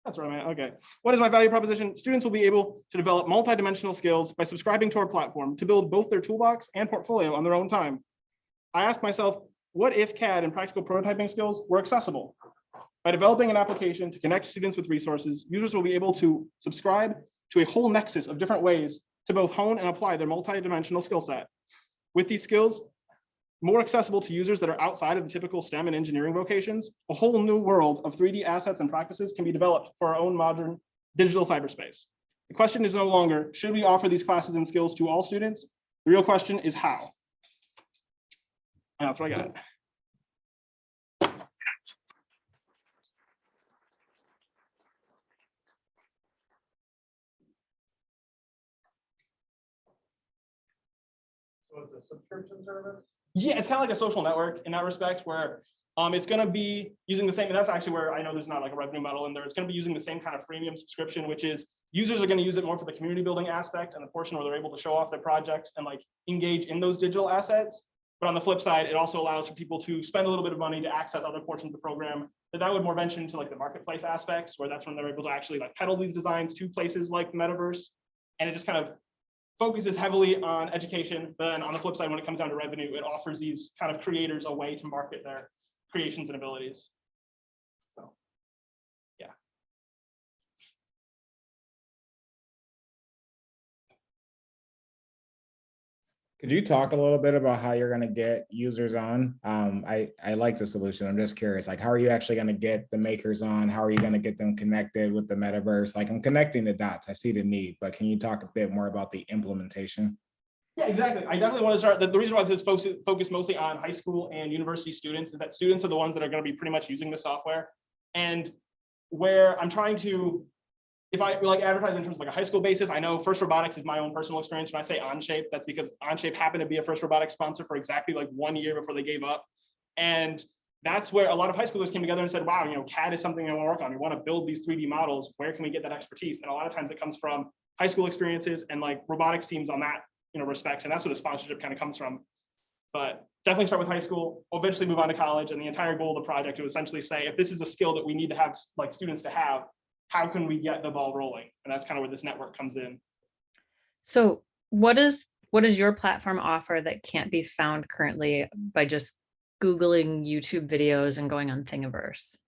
That's right, man. Okay. What is my value proposition? Students will be able to develop multidimensional skills by subscribing to our platform to build both their toolbox and portfolio on their own time. I asked myself, what if CAD and practical prototyping skills were accessible? By developing an application to connect students with resources, users will be able to subscribe to a whole nexus of different ways to both hone and apply their multidimensional skill set. With these skills more accessible to users that are outside of the typical STEM and engineering vocations, a whole new world of 3D assets and practices can be developed for our own modern digital cyberspace. The question is no longer, should we offer these classes and skills to all students? The real question is how. And that's what I got. So it's a subscription service? Yeah, it's kind of like a social network in that respect, where it's going to be using the same, and that's actually where I know there's not like a revenue model in there. It's going to be using the same kind of freemium subscription, which is users are going to use it more for the community building aspect and the portion where they're able to show off their projects and like engage in those digital assets. But on the flip side, it also allows for people to spend a little bit of money to access other portions of the program. But that would more venture into like the marketplace aspects, where that's when they're able to actually like peddle these designs to places like the metaverse. And it just kind of focuses heavily on education. But then on the flip side, when it comes down to revenue, it offers these kind of creators a way to market their creations and abilities. So, yeah. Could you talk a little bit about how you're going to get users on? I like the solution. I'm just curious, like, how are you actually going to get the makers on? How are you going to get them connected with the metaverse? Like, I'm connecting the dots. I see the need, but can you talk a bit more about the implementation? Yeah, exactly. I definitely want to start. The reason why this focus mostly on high school and university students is that students are the ones that are going to be pretty much using the software. And where I'm trying to, if I like advertise in terms of like a high school basis, I know First Robotics is my own personal experience. When I say Onshape, that's because Onshape happened to be a First Robotics sponsor for exactly like 1 year before they gave up. And that's where a lot of high schoolers came together and said, wow, you know, CAD is something I want to work on. We want to build these 3D models. Where can we get that expertise? And a lot of times it comes from high school experiences and like robotics teams on that, you know, respect. And that's where the sponsorship kind of comes from. But definitely start with high school, eventually move on to college. And the entire goal of the project is essentially say, if this is a skill that we need to have like students to have, how can we get the ball rolling? And that's kind of where this network comes in. So what does your platform offer that can't be found currently by just Googling YouTube videos and going on Thingiverse?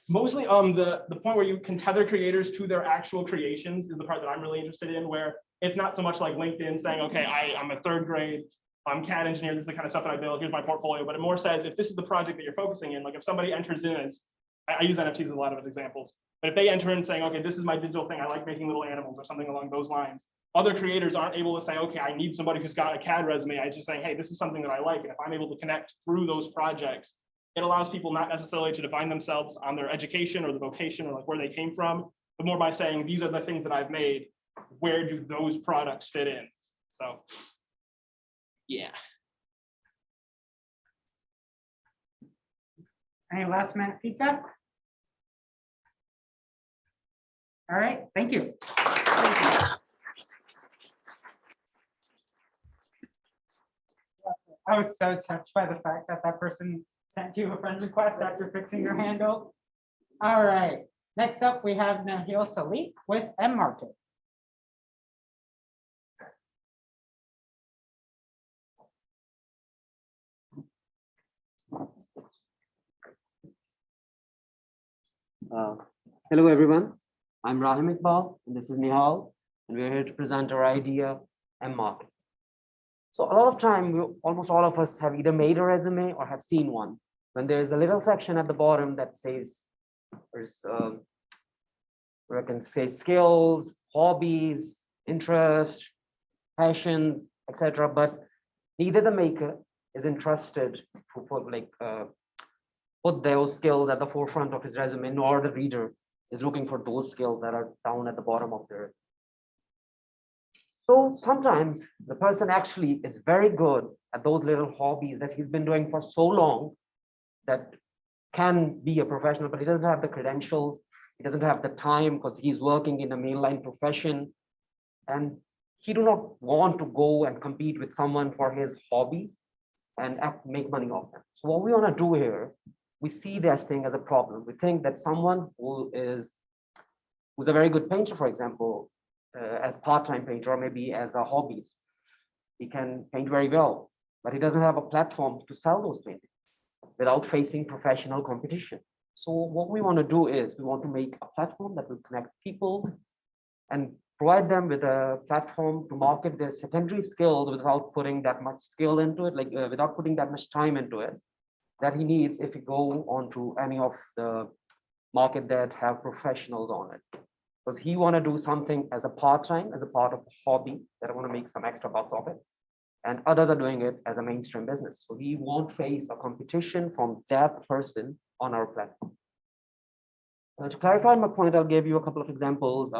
Mostly the point where you can tether creators to their actual creations is the part that I'm really interested in, where it's not so much like LinkedIn saying, okay, I'm a third grade, I'm CAD engineer, this is the kind of stuff that I build, here's my portfolio, but it more says, if this is the project that you're focusing in, like if somebody enters in as, I use NFTs as a lot of examples, but if they enter in saying, okay, this is my digital thing, I like making little animals or something along those lines, other creators aren't able to say, okay, I need somebody who's got a CAD resume. I just saying, hey, this is something that I like. And if I'm able to connect through those projects, it allows people not necessarily to define themselves on their education or the vocation or like where they came from, but more by saying, these are the things that I've made. Where do those products fit in? So, yeah. Any last minute feedback? All right, thank you. I was so touched by the fact that that person sent you a friend request after fixing your handle. All right, next up we have Nahil Salik with M Market. Hello, everyone. I'm Rahim Iqbal, and this is Nihal, and we're here to present our idea, M-Market. So a lot of time, almost all of us have either made a resume or have seen one. When there's a little section at the bottom that says, there's, where I can say skills, hobbies, interest, passion, etc. But neither the maker is interested to put those skills at the forefront of his resume, nor the reader is looking for those skills that are down at the bottom of their resume. So sometimes the person actually is very good at those little hobbies that he's been doing for so long that can be a professional, but he doesn't have the credentials, he doesn't have the time because he's working in a mainline profession, and he do not want to go and compete with someone for his hobbies and make money off them. So what we want to do here, we see this thing as a problem. We think that someone who's a very good painter, for example, as part-time painter or maybe as a hobby, he can paint very well, but he doesn't have a platform to sell those paintings without facing professional competition. So what we want to do is we want to make a platform that will connect people and provide them with a platform to market their secondary skills without putting that much skill into it, like without putting that much time into it that he needs if he go onto any of the market that have professionals on it. Because he want to do something as a part-time, as a part of a hobby that I want to make some extra bucks of it. And others are doing it as a mainstream business. So we won't face a competition from that person on our platform. To clarify my point, I'll give you a couple of examples.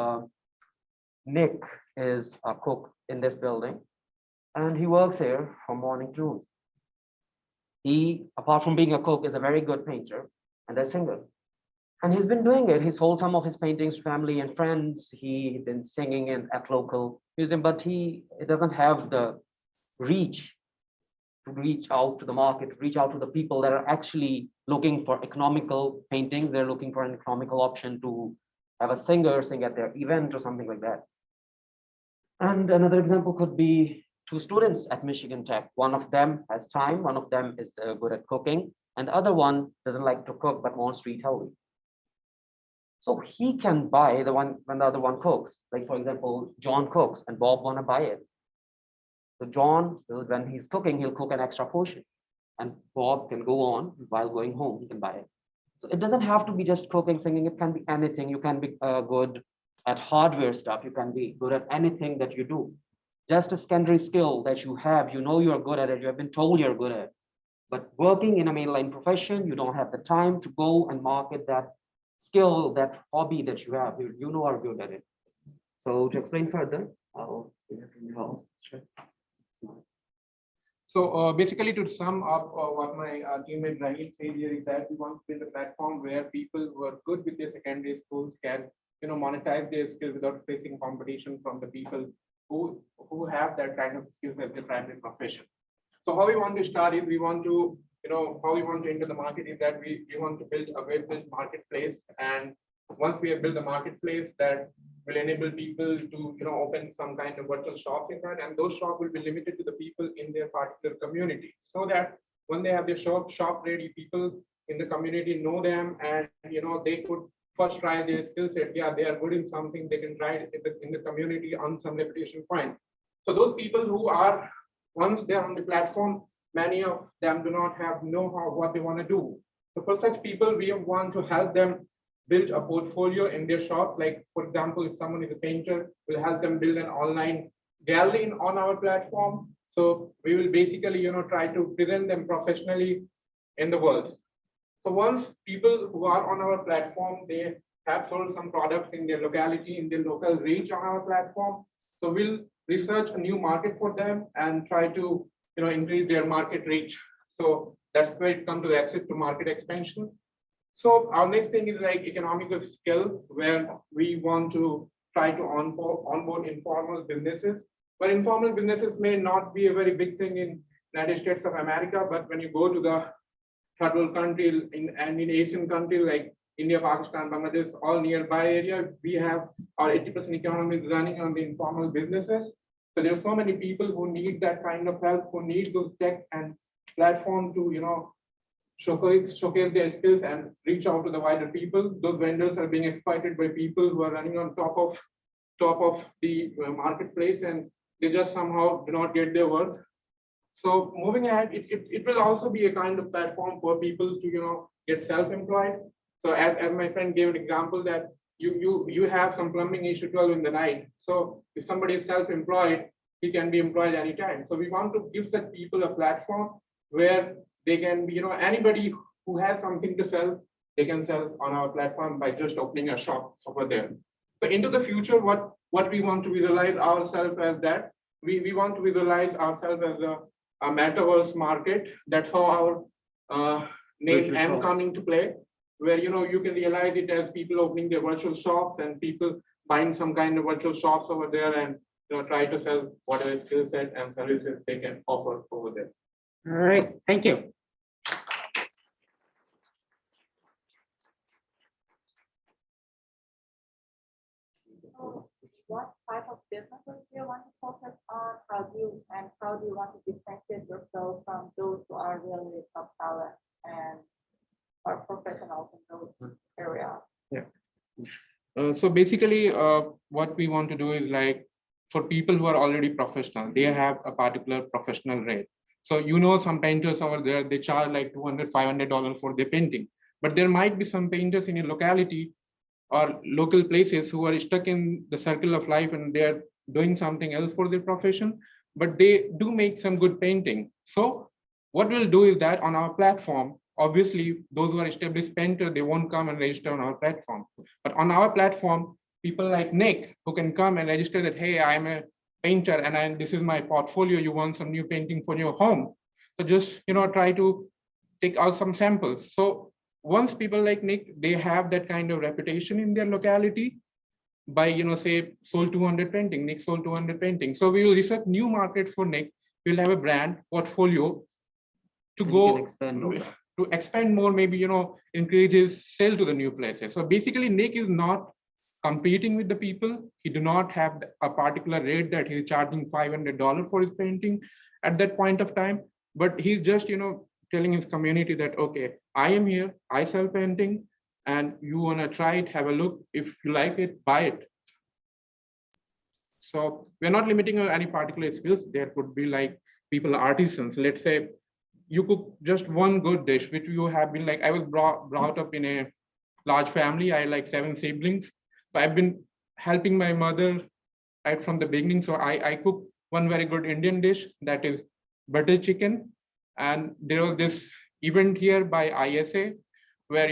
Nick is a cook in this building, and he works here from morning to noon. He, apart from being a cook, is a very good painter and a singer. And he's been doing it. He sold some of his paintings to family and friends. He's been singing at local museum, but it doesn't have the reach to reach out to the market, to reach out to the people that are actually looking for economical paintings. They're looking for an economical option to have a singer sing at their event or something like that. And another example could be two students at Michigan Tech. One of them has time, one of them is good at cooking, and the other one doesn't like to cook but wants to eat healthy. So he can buy the one when the other one cooks. Like for example, John cooks and Bob wanna buy it. So John, when he's cooking, he'll cook an extra portion, and Bob can go on while going home, he can buy it. So it doesn't have to be just cooking, singing, it can be anything. You can be good at hardware stuff, you can be good at anything that you do. Just a secondary skill that you have, you know you're good at it, you have been told you're good at it. But working in a mainline profession, you don't have the time to go and market that skill, that hobby that you have, you know are good at it. So to explain further, I'll So basically, to sum up what my teammate Rahim said here is that we want to build a platform where people who are good with their secondary schools can, monetize their skills without facing competition from the people who have that kind of skills as their primary profession. So how we want to start is we want to, how we want to enter the market is that we want to build a web-built marketplace. And once we have built a marketplace that will enable people to, open some kind of virtual shops in that, and those shops will be limited to the people in their particular community, so that when they have their shop ready, people in the community know them, and they could first try their skill set. Yeah, they are good in something, they can try it in the community on some reputation point. So those people who are, once they're on the platform, many of them do not know what they want to do. So for such people, we want to help them build a portfolio in their shop. Like for example, if someone is a painter, we'll help them build an online gallery on our platform. So we will basically, try to present them professionally in the world. So once people who are on our platform, they have sold some products in their locality, in their local reach on our platform. So we'll research a new market for them and try to, increase their market reach. So that's where it comes to the exit to market expansion. So our next thing is like economical skill, where we want to try to onboard informal businesses. But informal businesses may not be a very big thing in United States of America, but when you go to the third world country and in Asian countries like India, Pakistan, Bangladesh, all nearby area, we have our 80% economy is running on the informal businesses. So there are so many people who need that kind of help, who need those tech and platform to, showcase their skills and reach out to the wider people. Those vendors are being exploited by people who are running on top of the marketplace, and they just somehow do not get their worth. So moving ahead, it will also be a kind of platform for people to get self-employed. So as my friend gave an example that you have some plumbing issue 12 in the night. So if somebody is self-employed, he can be employed anytime. So we want to give such people a platform where they can be, anybody who has something to sell, they can sell on our platform by just opening a shop over there. So into the future, what we want to visualize ourselves as that, we want to visualize ourselves as a metaverse market. That's how our name M come into play, where you can realize it as people opening their virtual shops and people buying some kind of virtual shops over there and try to sell whatever skill set and services they can offer over there. All right, thank you. So what type of businesses do you want to focus on? How do you want to differentiate yourself from those who are really top talent and are professionals in those areas. So basically, what we want to do is like, for people who are already professional, they have a particular professional rate. So, some painters over there, they charge like $200, $500 for their painting. But there might be some painters in a locality or local places who are stuck in the circle of life and they're doing something else for their profession, but they do make some good painting. So what we'll do is that on our platform, obviously those who are established painter, they won't come and register on our platform. But on our platform, people like Nick, who can come and register that, hey, I'm a painter and this is my portfolio, you want some new painting for your home. So just, try to take out some samples. So once people like Nick, they have that kind of reputation in their locality by, say, sold 200 painting, Nick sold 200 paintings. So we will research new market for Nick. We'll have a brand portfolio to go to expand more, maybe, increase his sale to the new places. So basically Nick is not competing with the people. He do not have a particular rate that he's charging $500 for his painting at that point of time, but he's just, telling his community that, okay, I am here, I sell painting, and you want to try it, have a look. If you like it, buy it. So we're not limiting on any particular skills. There could be like people, artisans. Let's say you cook just one good dish, which you have been like, I was brought up in a large family. I like 7 siblings. So I've been helping my mother right from the beginning. So I cook one very good Indian dish, that is butter chicken. And there was this event here by ISA where,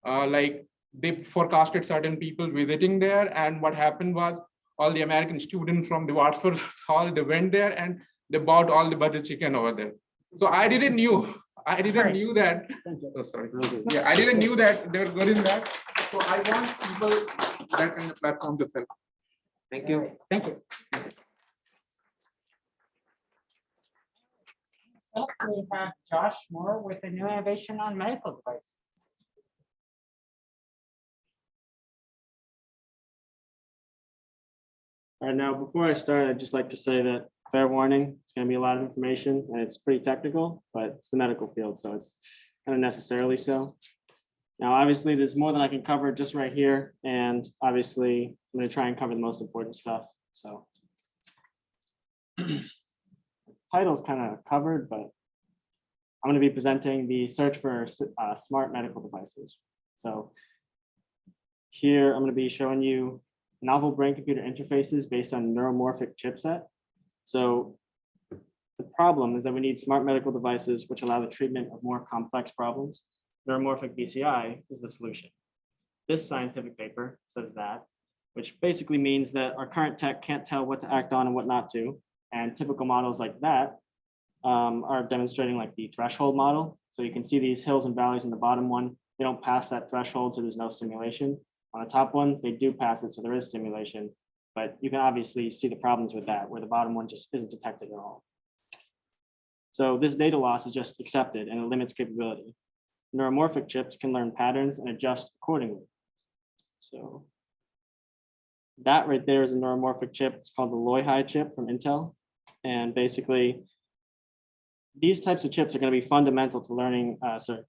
like they forecasted certain people visiting there. And what happened was all the American students from the Watford Hall, they went there and they bought all the butter chicken over there. So I didn't knew that. Oh, sorry. Yeah, I didn't knew that they were good in that. So I want people that kind of platform to sell. Thank you. Thank you. We have Josh Moore with a new innovation on medical devices. All right, now, before I start, I'd just like to say that fair warning, it's going to be a lot of information and it's pretty technical, but it's the medical field, so it's kind of necessarily so. Now, obviously, there's more than I can cover just right here, and obviously, I'm going to try and cover the most important stuff. So, title's kind of covered, but I'm going to be presenting the search for smart medical devices. So, here I'm going to be showing you novel brain-computer interfaces based on neuromorphic chipset. So the problem is that we need smart medical devices which allow the treatment of more complex problems. Neuromorphic BCI is the solution. This scientific paper says that, which basically means that our current tech can't tell what to act on and what not to. And typical models like that are demonstrating like the threshold model. So you can see these hills and valleys in the bottom one. They don't pass that threshold, so there's no stimulation. On the top one, they do pass it, so there is stimulation, but you can obviously see the problems with that, where the bottom one just isn't detected at all. So this data loss is just accepted and it limits capability. Neuromorphic chips can learn patterns and adjust accordingly. So that right there is a neuromorphic chip. It's called the Lyons chip from Intel. And basically, these types of chips are going to be fundamental to learning,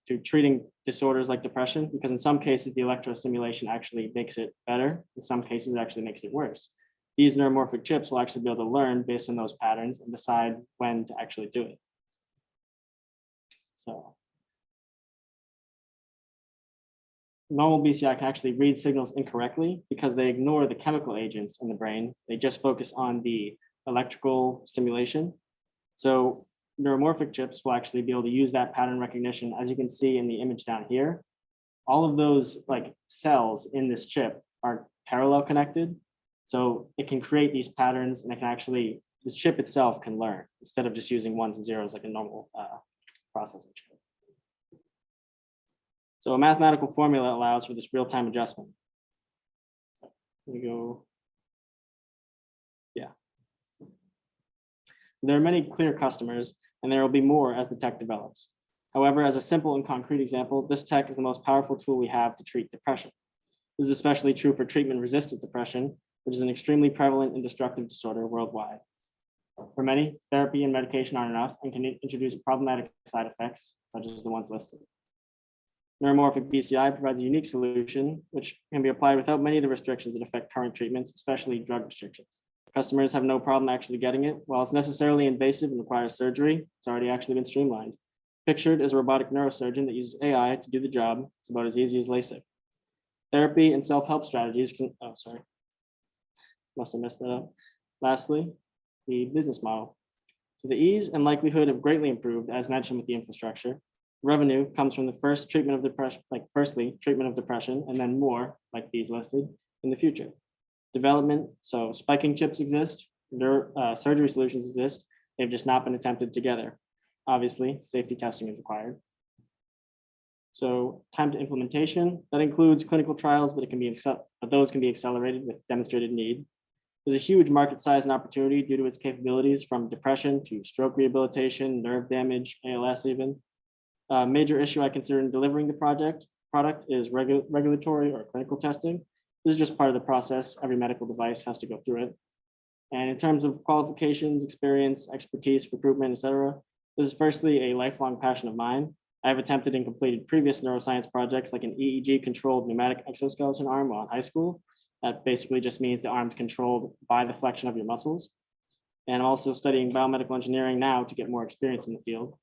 to treating disorders like depression, because in some cases, the electrostimulation actually makes it better. In some cases, it actually makes it worse. These neuromorphic chips will actually be able to learn based on those patterns and decide when to actually do it. So normal BCI can actually read signals incorrectly because they ignore the chemical agents in the brain. They just focus on the electrical stimulation. So neuromorphic chips will actually be able to use that pattern recognition. As you can see in the image down here, all of those like cells in this chip are parallel connected. So it can create these patterns and it can actually, the chip itself can learn instead of just using ones and zeros like a normal processing chip. So a mathematical formula allows for this real-time adjustment. Here we go. Yeah. There are many clear customers, and there will be more as the tech develops. However, as a simple and concrete example, this tech is the most powerful tool we have to treat depression. This is especially true for treatment-resistant depression, which is an extremely prevalent and destructive disorder worldwide. For many, therapy and medication aren't enough and can introduce problematic side effects, such as the ones listed. Neuromorphic BCI provides a unique solution, which can be applied without many of the restrictions that affect current treatments, especially drug restrictions. Customers have no problem actually getting it. While it's necessarily invasive and requires surgery, it's already actually been streamlined. Pictured as a robotic neurosurgeon that uses AI to do the job, it's about as easy as LASIK. Therapy and self-help strategies can, oh, sorry. Must have messed that up. Lastly, the business model. So the ease and likelihood have greatly improved, as mentioned with the infrastructure. Revenue comes from the first treatment of depression, firstly, treatment of depression, and then more, like these listed, in the future. Development, so spiking chips exist, surgery solutions exist, they've just not been attempted together. Obviously, safety testing is required. So time to implementation, that includes clinical trials, but those can be accelerated with demonstrated need. There's a huge market size and opportunity due to its capabilities from depression to stroke rehabilitation, nerve damage, ALS even. Major issue I consider in delivering the product is regulatory or clinical testing. This is just part of the process. Every medical device has to go through it. And in terms of qualifications, experience, expertise, recruitment, etc., this is firstly a lifelong passion of mine. I have attempted and completed previous neuroscience projects like an EEG-controlled pneumatic exoskeleton arm while in high school. That basically just means the arm's controlled by the flexion of your muscles. And I'm also studying biomedical engineering now to get more experience in the field.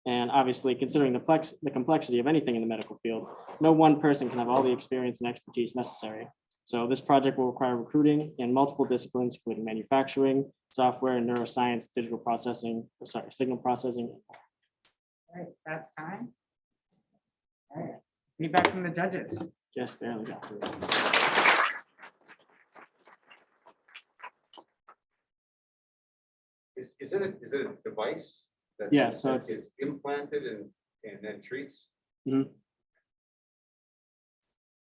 And obviously, considering the complexity of anything in the medical field, no one person can have all the experience and expertise necessary. So this project will require recruiting in multiple disciplines, including manufacturing, software, and neuroscience, digital processing, signal processing. All right, that's time. All right, feedback from the judges. Just barely got through. Is it a device? Yeah, so it's implanted and then treats? Mhm.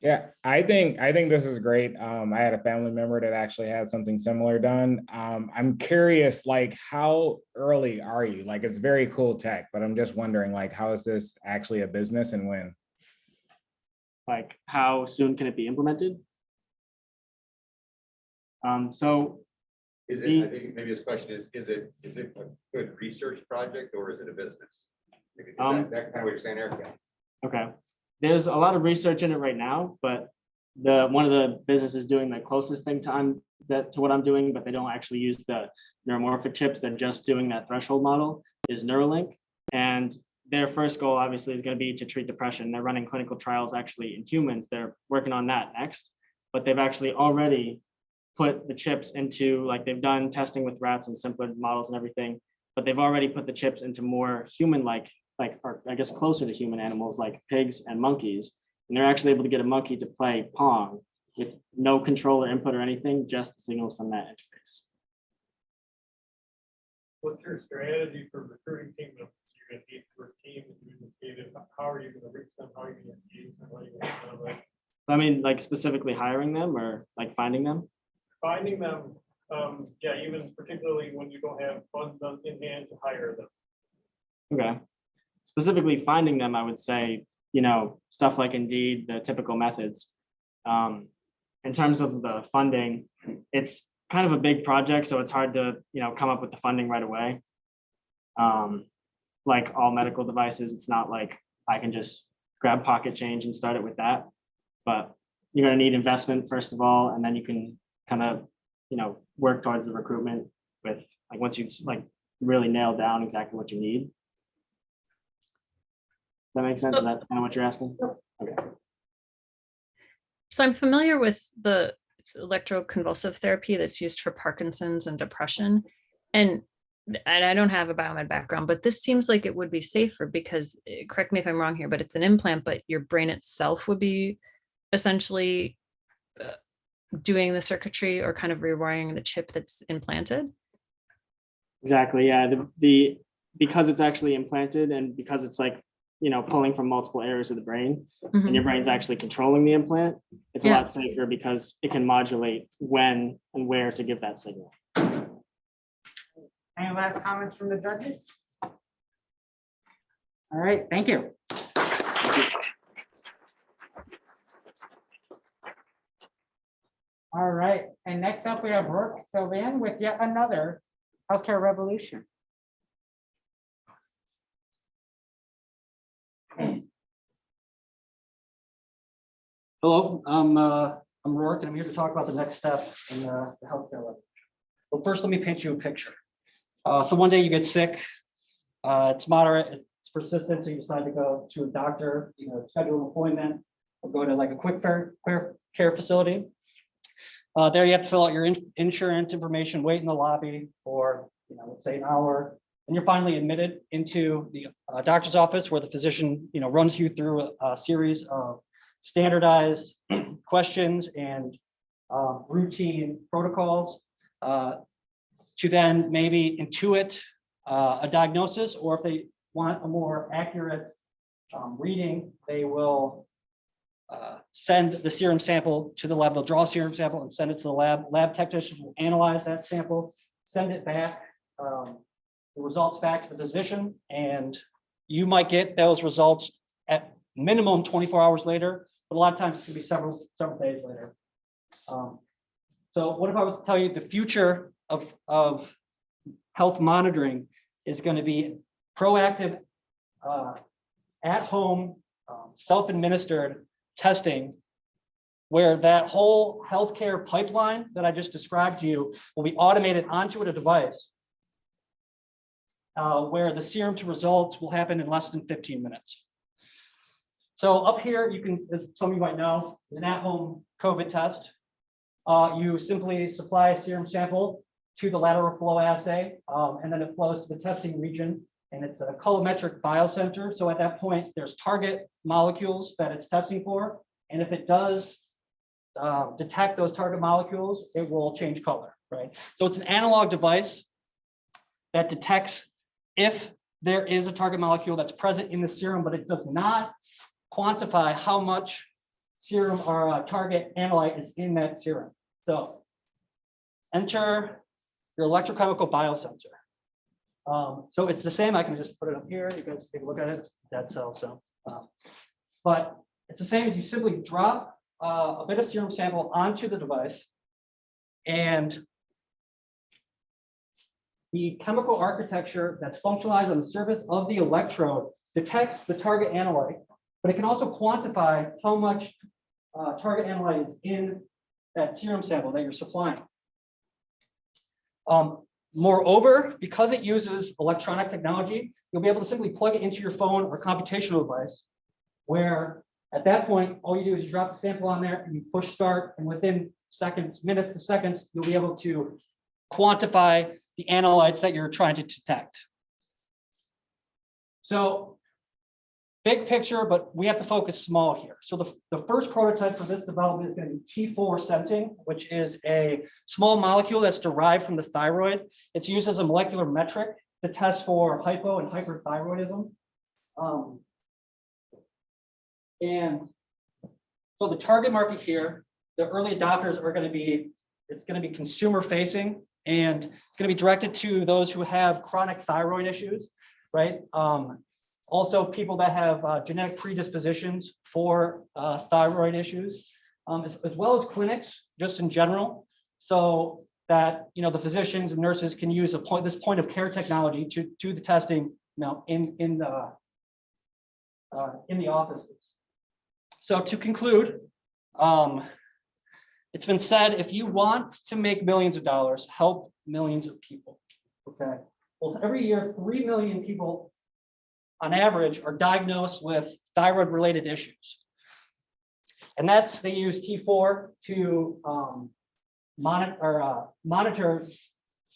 Yeah, I think this is great. I had a family member that actually had something similar done. I'm curious, like, how early are you? Like, it's very cool tech, but I'm just wondering, like, how is this actually a business and when? Like, how soon can it be implemented? So Is it, I think maybe this question is it a good research project or is it a business? Is that kind of what you're saying, Eric? okay, there's a lot of research in it right now, but one of the businesses doing the closest thing to what I'm doing, but they don't actually use the neuromorphic chips. They're just doing that threshold model is Neuralink, and their first goal obviously is going to be to treat depression. They're running clinical trials actually in humans. They're working on that next, but they've actually already put the chips into, like, they've done testing with rats and simpler models and everything, but they've already put the chips into more human-like, or I guess closer to human animals like pigs and monkeys. And they're actually able to get a monkey to play Pong with no controller input or anything, just the signals from that interface. What's your strategy for recruiting team members? You're gonna need for teams, how are you gonna reach them? How are you gonna engage them? How are you gonna I mean, like specifically hiring them or like finding them? finding them, yeah, even particularly when you don't have funds in hand to hire them. Okay. Specifically finding them, I would say, stuff like Indeed, the typical methods. In terms of the funding, it's kind of a big project, so it's hard to, come up with the funding right away. Like all medical devices, it's not like I can just grab pocket change and start it with that. But you're going to need investment first of all, and then you can kind of, work towards the recruitment with, like, once you've really nailed down exactly what you need. Does that make sense? Is that kind of what you're asking? Okay. So I'm familiar with the electroconvulsive therapy that's used for Parkinson's and depression. And I don't have a biomed background, but this seems like it would be safer because, correct me if I'm wrong here, but it's an implant, but your brain itself would be essentially doing the circuitry or kind of rewiring the chip that's implanted. Exactly. Yeah. Because it's actually implanted and because it's pulling from multiple areas of the brain, and your brain's actually controlling the implant, it's a lot safer because it can modulate when and where to give that signal. Any last comments from the judges? All right, thank you. All right, and next up we have Rourke Sylvan with yet another healthcare revolution. Hello, I'm Rourke, and I'm here to talk about the next step in the healthcare level. Well, first, let me paint you a picture. So one day you get sick, it's moderate, it's persistent, so you decide to go to a doctor, schedule an appointment, or go to like a quick care facility. There you have to fill out your insurance information, wait in the lobby for, let's say an hour, and you're finally admitted into the doctor's office where the physician, runs you through a series of standardized questions and routine protocols to then maybe intuit a diagnosis, or if they want a more accurate reading, they will send the serum sample to the lab. They'll draw a serum sample and send it to the lab. Lab technicians will analyze that sample, send it back, the results back to the physician, and you might get those results at minimum 24 hours later, but a lot of times it's gonna be several days later. So what if I was to tell you the future of health monitoring is going to be proactive, at-home, self-administered testing, where that whole healthcare pipeline that I just described to you will be automated onto a device, where the serum to results will happen in less than 15 minutes. So up here, you can, as some of you might know, is an at-home COVID test. You simply supply a serum sample to the lateral flow assay, and then it flows to the testing region, and it's a colorimetric biosensor. So at that point, there's target molecules that it's testing for, and if it does detect those target molecules, it will change color, right? So it's an analog device that detects if there is a target molecule that's present in the serum, but it does not quantify how much serum or target analyte is in that serum. So enter your electrochemical biosensor. So it's the same. I can just put it up here. You guys take a look at it. It's dead cell. So, but it's the same as you simply drop a bit of serum sample onto the device, and the chemical architecture that's functionalized on the surface of the electrode detects the target analyte, but it can also quantify how much target analyte is in that serum sample that you're supplying. Moreover, because it uses electronic technology, you'll be able to simply plug it into your phone or computational device, where at that point, all you do is drop the sample on there and you push start, and within seconds, minutes to seconds, you'll be able to quantify the analytes that you're trying to detect. So big picture, but we have to focus small here. So the first prototype for this development is going to be T4 sensing, which is a small molecule that's derived from the thyroid. It's used as a molecular metric to test for hypo and hyperthyroidism. And so the target market here, the early adopters are going to be, it's going to be consumer facing, and it's going to be directed to those who have chronic thyroid issues, right? Also, people that have genetic predispositions for thyroid issues, as well as clinics, just in general, so that the physicians and nurses can use this point of care technology to do the testing, in the offices. So to conclude, it's been said, if you want to make millions of dollars, help millions of people. Okay. Well, every year, 3 million people on average are diagnosed with thyroid-related issues. And they use T4 to monitor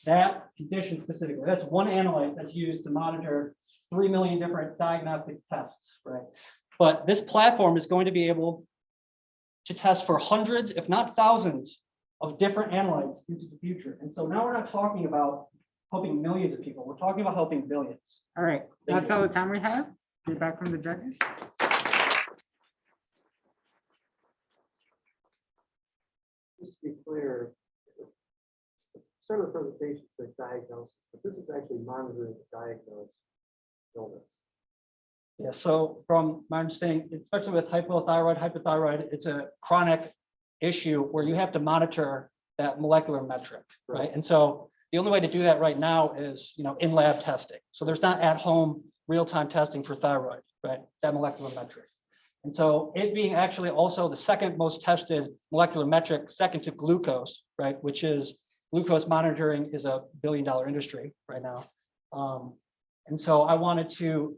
that condition specifically. That's one analyte that's used to monitor 3 million different diagnostic tests, right? But this platform is going to be able to test for hundreds, if not thousands, of different analytes into the future. And so now we're not talking about helping millions of people. We're talking about helping billions. All right, that's all the time we have. Feedback from the judges. Just to be clear, start of the presentation said diagnosis, but this is actually monitoring the diagnosed illness. Yeah, so from my understanding, especially with hypothyroid, hyperthyroid, it's a chronic issue where you have to monitor that molecular metric, right? And so the only way to do that right now is, in lab testing. So there's not at home real-time testing for thyroid, right? That molecular metric. And so it being actually also the second most tested molecular metric, second to glucose, right? Which is glucose monitoring is a billion-dollar industry right now. And so I wanted to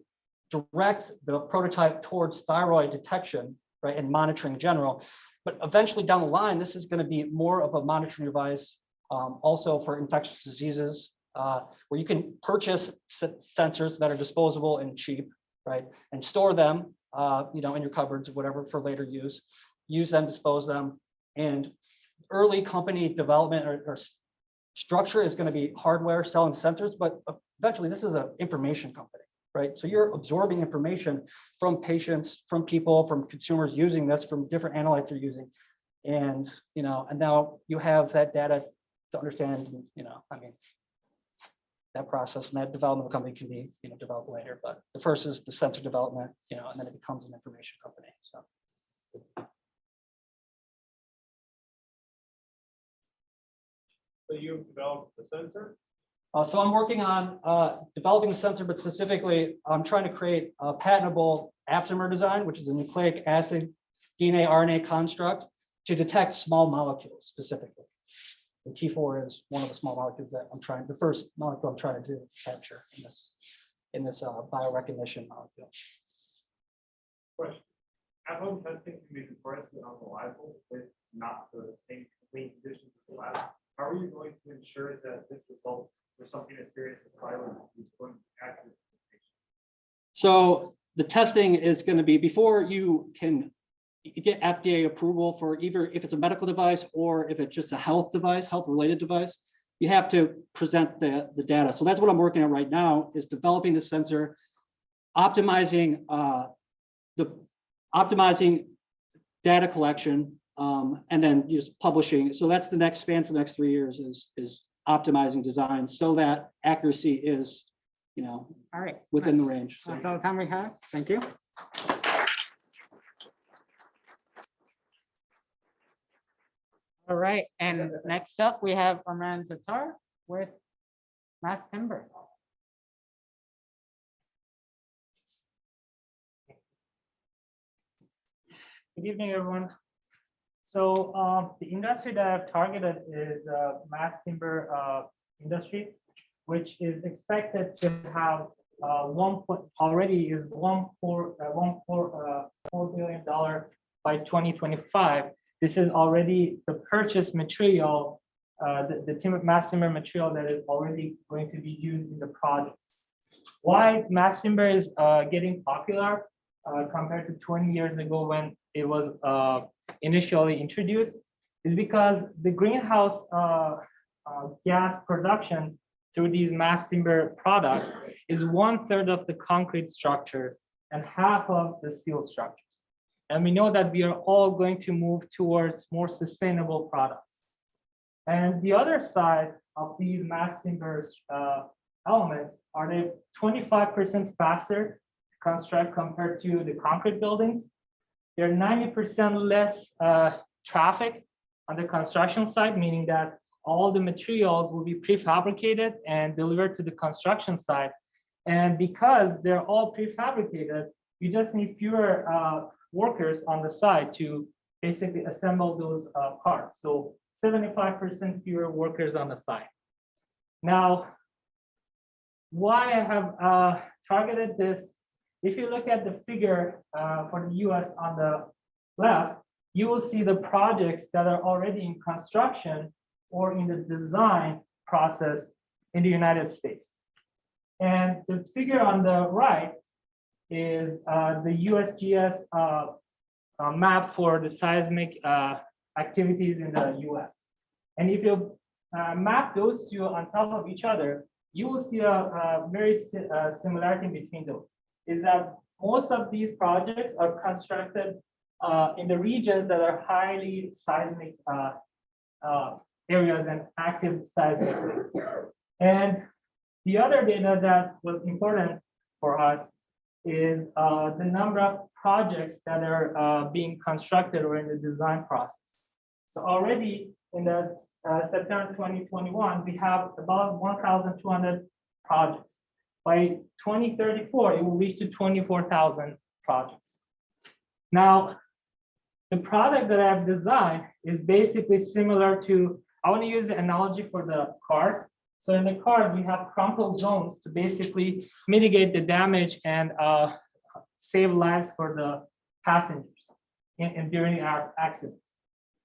direct the prototype towards thyroid detection, right, and monitoring in general. But eventually down the line, this is going to be more of a monitoring device also for infectious diseases, where you can purchase sensors that are disposable and cheap, right, and store them, in your cupboards or whatever for later use them, dispose them. And early company development or structure is going to be hardware selling sensors, but eventually this is an information company, right? So you're absorbing information from patients, from people, from consumers using this, from different analytes they're using. And, and now you have that data to understand, that process and that development company can be, developed later. But the first is the sensor development, and then it becomes an information company. So you've developed the sensor? So I'm working on developing the sensor, but specifically, I'm trying to create a patentable aptamer design, which is a nucleic acid DNA RNA construct to detect small molecules specifically. The T4 is one of the small molecules that the first molecule I'm trying to capture in this biorecognition molecule. Question. At-home testing can be depressed and unreliable with not the same clean conditions as the lab. How are you going to ensure that this results for something as serious as thyroid disease going to be accurate? So the testing is going to be before you can get FDA approval for either if it's a medical device or if it's just a health device, health-related device, you have to present the data. So that's what I'm working on right now, is developing the sensor, optimizing data collection, and then just publishing. So that's the next span for the next 3 years is optimizing design so that accuracy is, all right, within the range. So. That's all the time we have. Thank you. All right, and next up we have Arman Tatar with Mass Timber. Good evening, everyone. So the industry that I've targeted is mass timber industry, which is expected to have already is $1.4 billion by 2025. This is already the purchase material, the mass timber material that is already going to be used in the projects. Why mass timber is getting popular compared to 20 years ago when it was initially introduced is because the greenhouse gas production through these mass timber products is 1/3 of the concrete structures and half of the steel structures. And we know that we are all going to move towards more sustainable products. And the other side of these mass timber elements are they 25% faster to construct compared to the concrete buildings. There are 90% less traffic on the construction site, meaning that all the materials will be prefabricated and delivered to the construction site. And because they're all prefabricated, you just need fewer workers on the site to basically assemble those parts. So 75% fewer workers on the site. Now, why I have targeted this, if you look at the figure for the US on the left, you will see the projects that are already in construction or in the design process in the United States. And the figure on the right is the USGS map for the seismic activities in the US. And if you map those two on top of each other, you will see a very similarity between those. Is that most of these projects are constructed in the regions that are highly seismic areas and active seismically. And the other data that was important for us is the number of projects that are being constructed or in the design process. So already in the September 2021, we have about 1,200 projects. By 2034, it will reach to 24,000 projects. Now, the product that I've designed is basically similar to, I want to use the analogy for the cars. So in the cars, we have crumpled zones to basically mitigate the damage and save lives for the passengers during our accidents.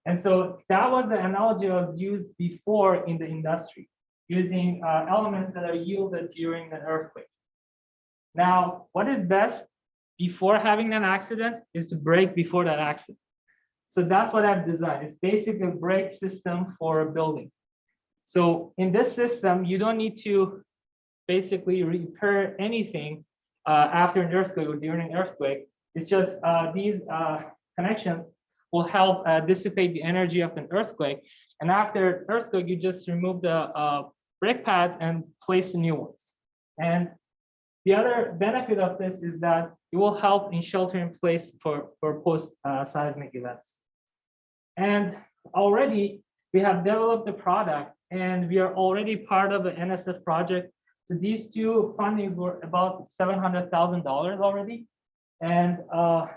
And so that was the analogy that was used before in the industry, using elements that are yielded during an earthquake. Now, what is best before having an accident is to brake before that accident. So that's what I've designed. It's basically a brake system for a building. So in this system, you don't need to basically repair anything after an earthquake or during an earthquake. It's just these connections will help dissipate the energy of an earthquake. And after earthquake, you just remove the brake pads and place the new ones. And the other benefit of this is that it will help in shelter in place for post seismic events. And already we have developed the product and we are already part of the NSF project. So these two fundings were about $700,000 already. And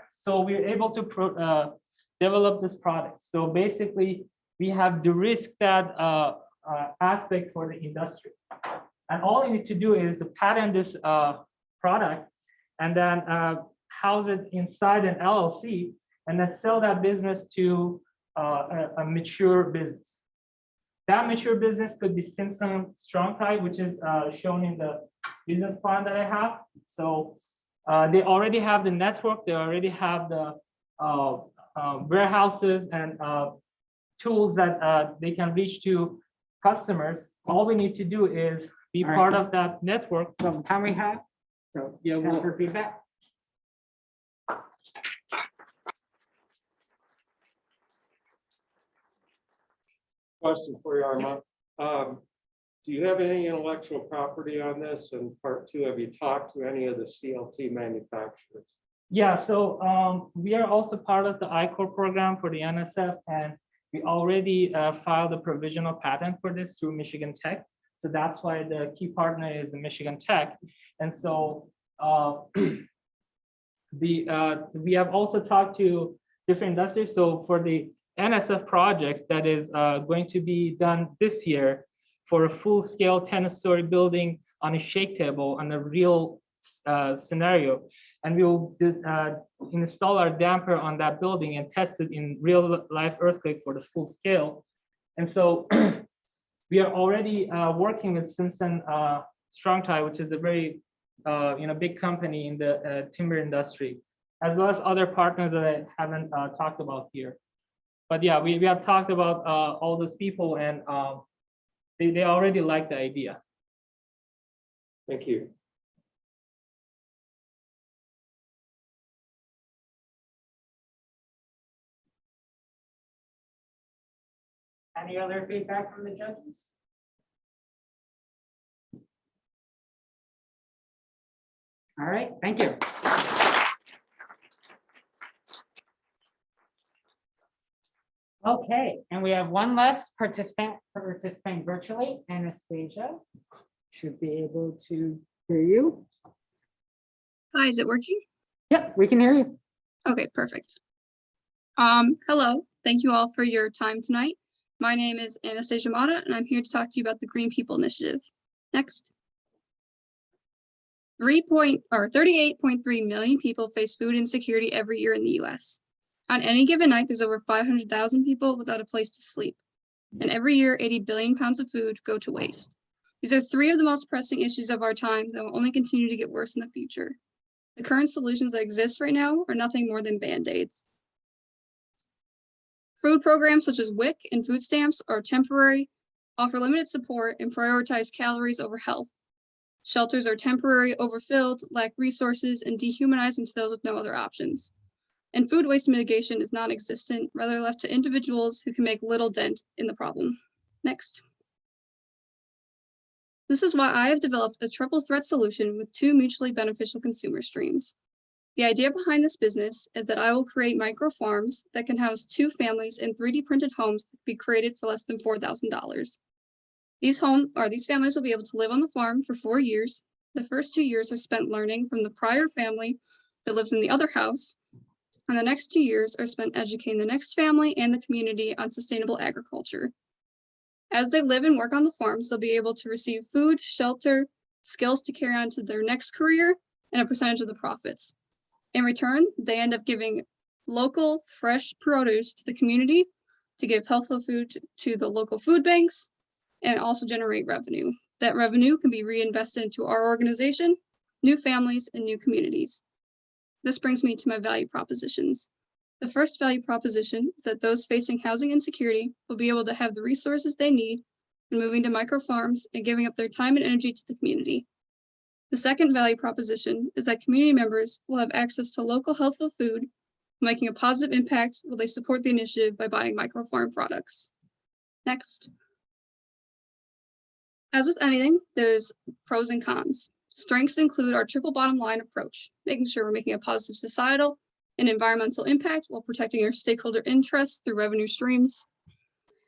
so we're able to develop this product. So basically we have de-risked that aspect for the industry. And all you need to do is to patent this product and then house it inside an LLC and then sell that business to a mature business. That mature business could be Simpson Strong-Tie, which is shown in the business plan that I have. So they already have the network, they already have the warehouses and tools that they can reach to customers. All we need to do is be part of that network. So time we have. So yeah, we'll for feedback. Question for you, Armand. Do you have any intellectual property on this? And part two, have you talked to any of the CLT manufacturers? Yeah, so we are also part of the I-Corps program for the NSF, and we already filed a provisional patent for this through Michigan Tech. So that's why the key partner is the Michigan Tech. And so we have also talked to different industries. So for the NSF project that is going to be done this year for a full-scale 10-story building on a shake table on a real scenario, and we will install our damper on that building and test it in real life earthquake for the full scale. And so we are already working with Simpson Strong-Tie, which is a very big company in the timber industry, as well as other partners that I haven't talked about here. But yeah, we have talked about all those people, and they already like the idea. Thank you. Any other feedback from the judges? All right, thank you. Okay, and we have one less participant participating virtually. Anastasia should be able to hear you. Hi, is it working? Yeah, we can hear you. Okay, perfect. Hello, thank you all for your time tonight. My name is Anastasia Mata, and I'm here to talk to you about the Green People Initiative. Next. 38.3 million people face food insecurity every year in the US. On any given night, there's over 500,000 people without a place to sleep. And every year, 80 billion pounds of food go to waste. These are three of the most pressing issues of our time that will only continue to get worse in the future. The current solutions that exist right now are nothing more than Band-Aids. Food programs such as WIC and food stamps are temporary, offer limited support, and prioritize calories over health. Shelters are temporary, overfilled, lack resources, and dehumanizing to those with no other options. And food waste mitigation is non-existent, rather left to individuals who can make little dent in the problem. Next. This is why I have developed a triple threat solution with two mutually beneficial consumer streams. The idea behind this business is that I will create micro farms that can house two families in 3D printed homes that can be created for less than $4,000. These families will be able to live on the farm for 4 years. The first 2 years are spent learning from the prior family that lives in the other house, And the next 2 years are spent educating the next family and the community on sustainable agriculture. As they live and work on the farms, they'll be able to receive food, shelter, skills to carry on to their next career, and a percentage of the profits. In return, they end up giving local, fresh produce to the community to give healthful food to the local food banks and also generate revenue. That revenue can be reinvested into our organization, new families, and new communities. This brings me to my value propositions. The first value proposition is that those facing housing insecurity will be able to have the resources they need when moving to micro farms and giving up their time and energy to the community. The second value proposition is that community members will have access to local healthful food, making a positive impact while they support the initiative by buying micro farm products. Next. As with anything, there's pros and cons. Strengths include our triple bottom line approach, making sure we're making a positive societal and environmental impact while protecting our stakeholder interests through revenue streams.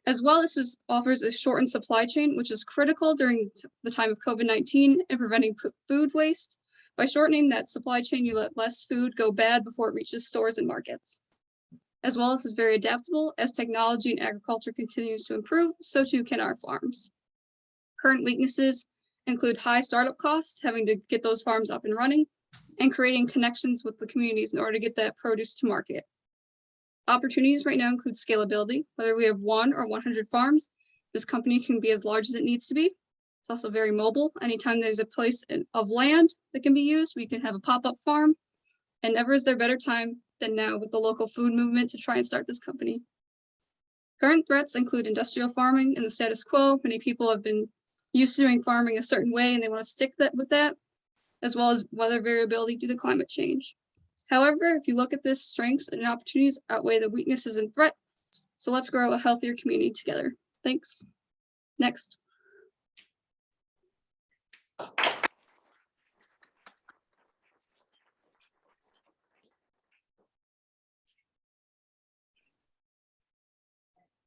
As well as this offers a shortened supply chain, which is critical during the time of COVID-19 and preventing food waste. By shortening that supply chain, you let less food go bad before it reaches stores and markets. As well as is very adaptable. As technology and agriculture continues to improve, so too can our farms. Current weaknesses include high startup costs, having to get those farms up and running, and creating connections with the communities in order to get that produce to market. Opportunities right now include scalability. Whether we have 1 or 100 farms, this company can be as large as it needs to be. It's also very mobile. Anytime there's a place of land that can be used, we can have a pop-up farm. And never is there a better time than now with the local food movement to try and start this company. Current threats include industrial farming and the status quo. Many people have been used to doing farming a certain way and they want to stick with that, as well as weather variability due to climate change. However, if you look at this, strengths and opportunities outweigh the weaknesses and threats. So let's grow a healthier community together. Thanks. Next.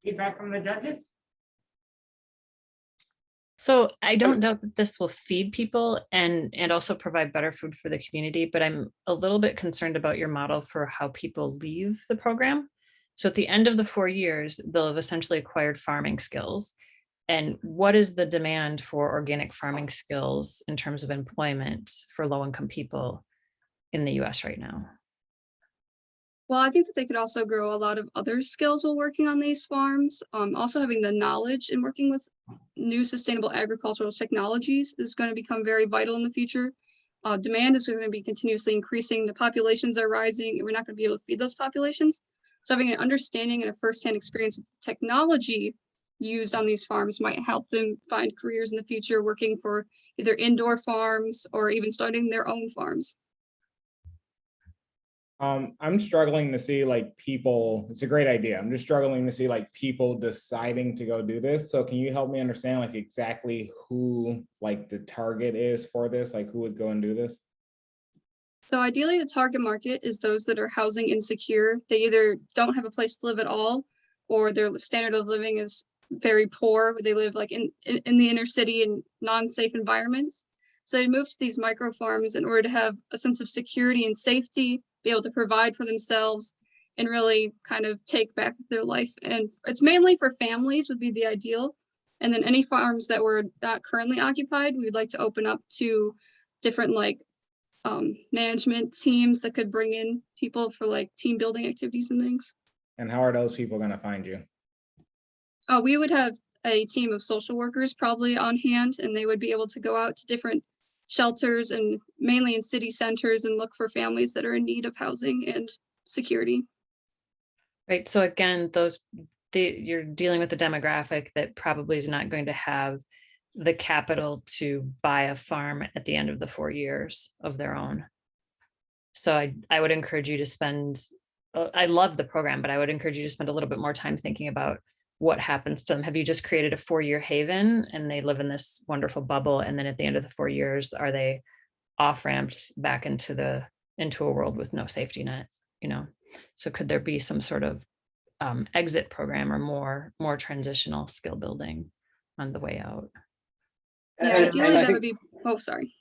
Feedback from the judges? So I don't doubt that this will feed people and also provide better food for the community, but I'm a little bit concerned about your model for how people leave the program. So at the end of the 4 years, they'll have essentially acquired farming skills. And what is the demand for organic farming skills in terms of employment for low-income people in the US right now? Well, I think that they could also grow a lot of other skills while working on these farms. Also having the knowledge and working with new sustainable agricultural technologies is going to become very vital in the future. Demand is going to be continuously increasing. The populations are rising and we're not going to be able to feed those populations. So having an understanding and a firsthand experience with technology used on these farms might help them find careers in the future working for either indoor farms or even starting their own farms. I'm struggling to see like people, it's a great idea. I'm just struggling to see like people deciding to go do this. So can you help me understand like exactly who like the target is for this? Like who would go and do this? So ideally the target market is those that are housing insecure. They either don't have a place to live at all or their standard of living is very poor. They live like in the inner city in non-safe environments. So they move to these micro farms in order to have a sense of security and safety, be able to provide for themselves and really kind of take back their life. And it's mainly for families would be the ideal. And then any farms that were not currently occupied, we'd like to open up to different like management teams that could bring in people for like team building activities and things. And how are those people going to find you? We would have a team of social workers probably on hand, and they would be able to go out to different shelters and mainly in city centers and look for families that are in need of housing and security. Right. So again, you're dealing with a demographic that probably is not going to have the capital to buy a farm at the end of the 4 years of their own. So I would encourage you to spend, I love the program, but I would encourage you to spend a little bit more time thinking about what happens to them. Have you just created a 4-year haven and they live in this wonderful bubble? And then at the end of the 4 years, are they off ramped back into a world with no safety net, So could there be some sort of exit program or more transitional skill building on the way out? Yeah, ideally that would be, oh, sorry.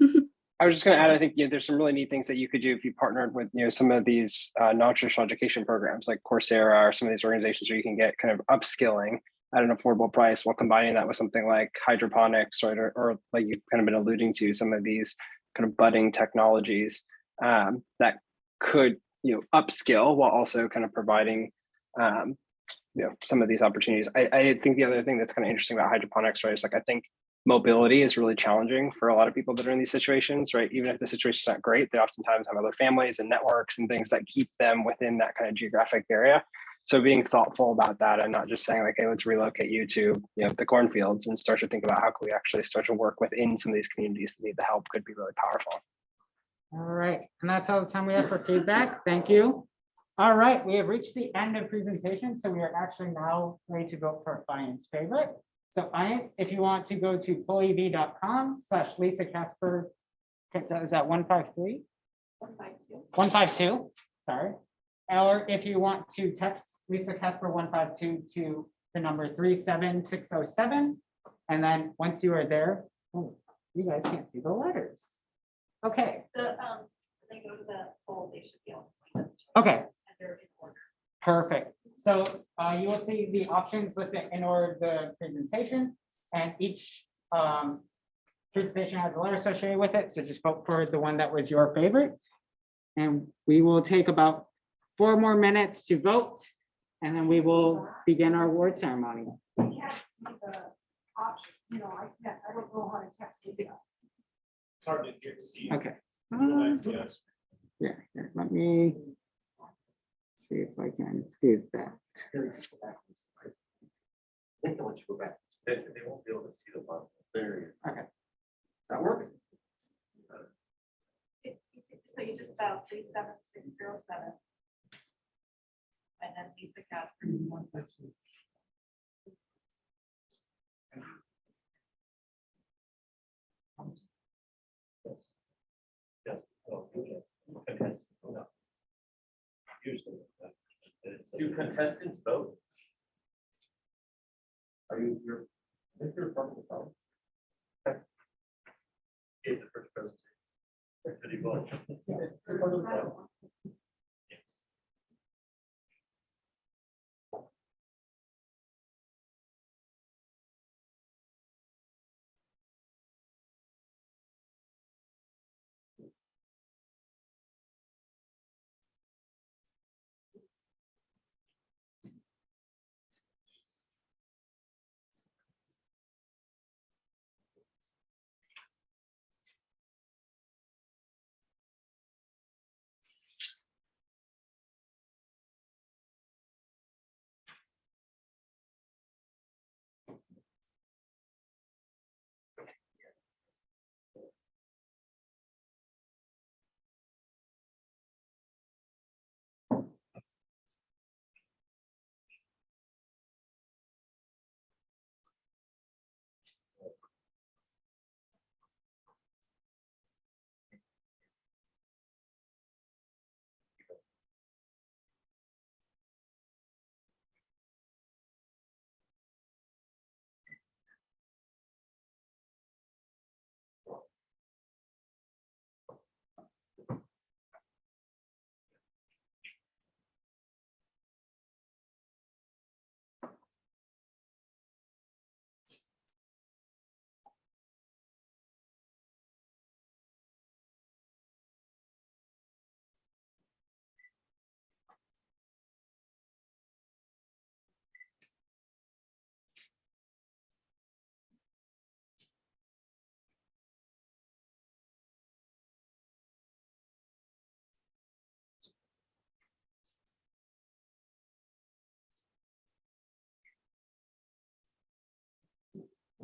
I was just going to add, I think there's some really neat things that you could do if you partnered with some of these non-traditional education programs like Coursera or some of these organizations where you can get kind of upskilling at an affordable price while combining that with something like hydroponics or like you've kind of been alluding to, some of these kind of budding technologies that could upskill while also kind of providing some of these opportunities. I think the other thing that's kind of interesting about hydroponics, right, is like I think mobility is really challenging for a lot of people that are in these situations, right? Even if the situation's not great, they oftentimes have other families and networks and things that keep them within that kind of geographic area. So being thoughtful about that and not just saying like, hey, let's relocate you to the cornfields and start to think about how can we actually start to work within some of these communities that need the help could be really powerful. All right, and that's all the time we have for feedback. Thank you. All right, we have reached the end of presentation, so we are actually now ready to vote for Ian's favorite. So Ian, if you want to go to fullev.com/Lisa Casper, is that 153? 152. 152, sorry. Or if you want to text Lisa Casper 152 to the number 37607. And then once you are there, oh, you guys can't see the letters. Okay. So they go to the poll, they should be able to see. Okay. Perfect. So you will see the options listed in order of the presentation, and each presentation has a letter associated with it. So just vote for the one that was your favorite. And we will take about 4 more minutes to vote, and then we will begin our award ceremony. I can't see the option, I don't know how to text this stuff. It's hard to see. Okay. Yes. Yeah, here, let me see if I can do that. They don't want you to go back. They won't be able to see the bottom. There. Okay. Is that working? So you just dial 37607. And then Lisa Casper. Yes. Yes. Oh, okay. Usually. Do contestants vote? Are you? I think you're part of the problem. Okay. Gave the first presentation. Did he vote? Yes. Yes.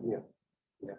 Yeah. Yeah.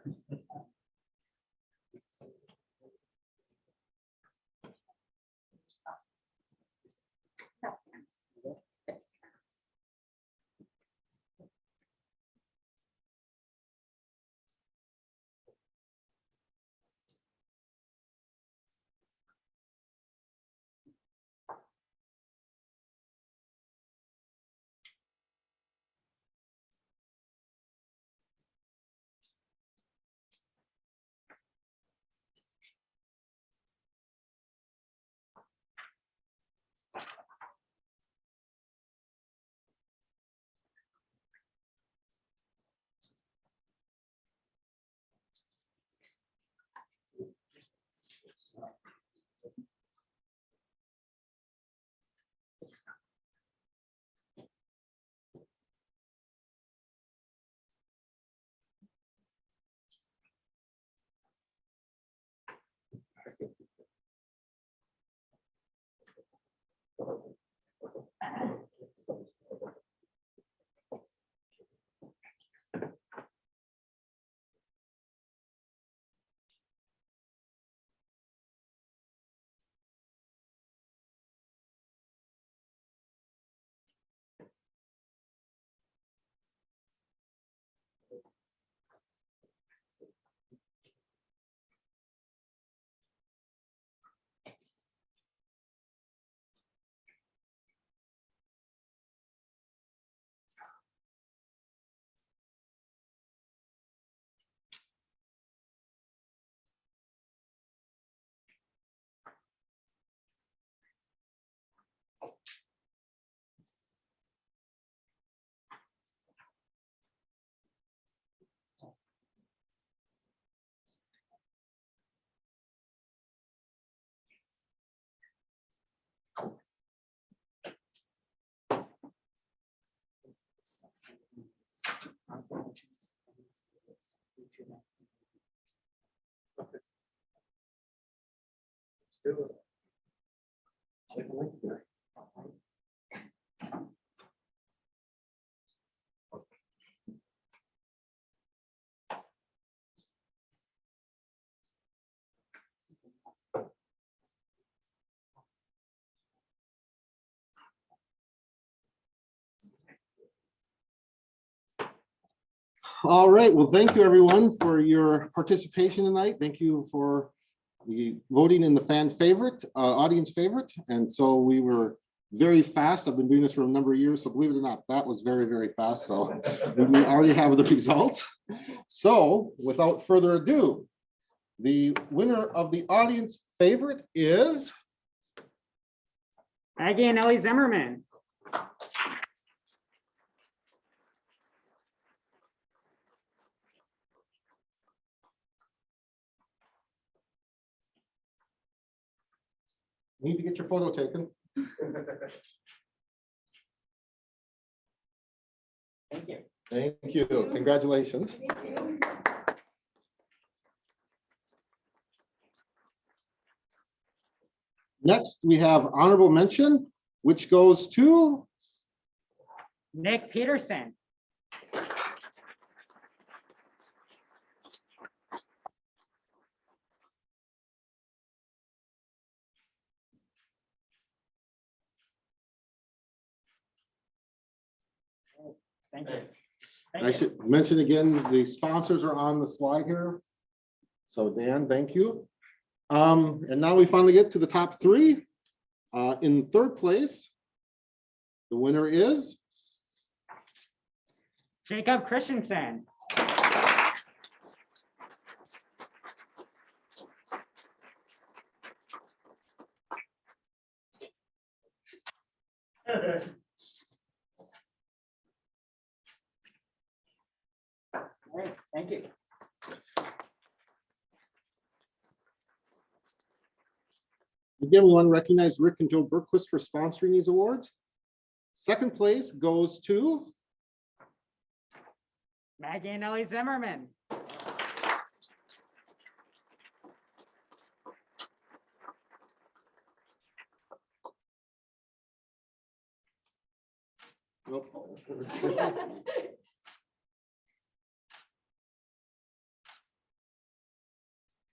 All right, well, thank you everyone for your participation tonight. Thank you for the voting in the fan favorite, audience favorite. And so we were very fast. I've been doing this for a number of years, so believe it or not, that was very, very fast. So we already have the results. So without further ado, the winner of the audience favorite is Maggie and Ellie Zimmerman. Need to get your photo taken. Thank you. Thank you. Congratulations. Next, we have honorable mention, which goes to Nick Peterson. Thank you. I should mention again, the sponsors are on the slide here. So Dan, thank you. And now we finally get to the top three. In third place, the winner is Jacob Christensen. All right, thank you. Again, we want to recognize Rick and Joe Berquist for sponsoring these awards. Second place goes to Maggie and Ellie Zimmerman. Nope.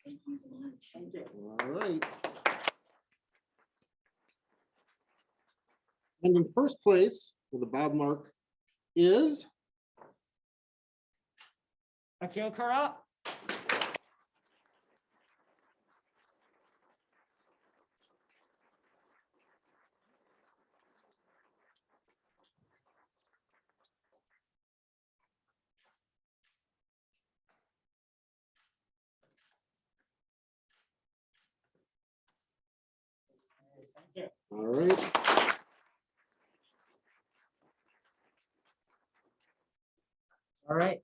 Thank you so much. Thank you. All right. And in first place with a Bob mark is Akil Kara. all right. All right.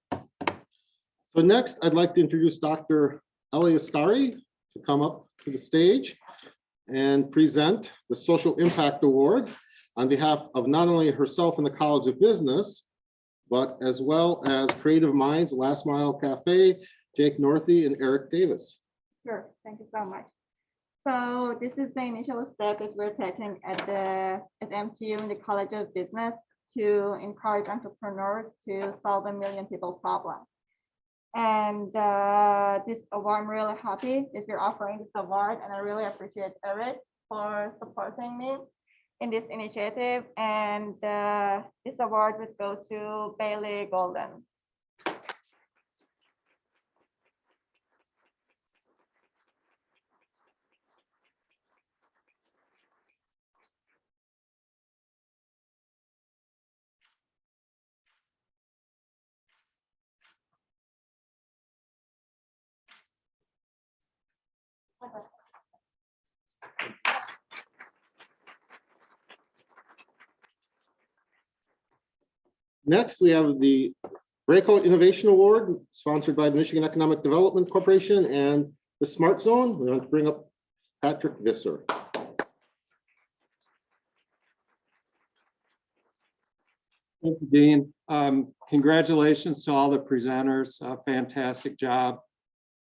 So next, I'd like to introduce Dr. Ellie Ascari to come up to the stage and present the Social Impact Award on behalf of not only herself and the College of Business, but as well as Creative Minds, Last Mile Cafe, Jake Northey, and Eric Davis. Sure, thank you so much. So this is the initial step that we're taking at MTU in the College of Business to encourage entrepreneurs to solve a million people problem. And this award, I'm really happy that you're offering this award, and I really appreciate Eric for supporting me in this initiative. And this award would go to Bailey Golden. Next, we have the Breakout Innovation Award, sponsored by the Michigan Economic Development Corporation and the Smart Zone. We want to bring up Patrick Visser. Thank you, Dean. Congratulations to all the presenters. Fantastic job.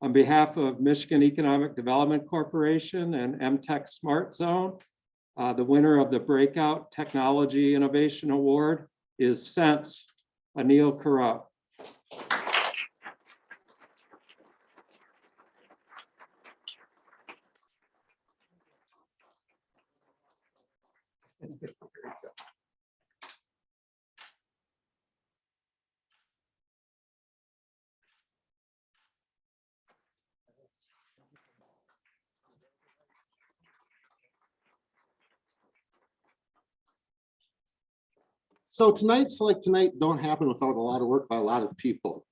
On behalf of Michigan Economic Development Corporation and MTech Smart Zone, the winner of the Breakout Technology Innovation Award is Sense, Anil Karat. So tonight's like tonight don't happen without a lot of work by a lot of people.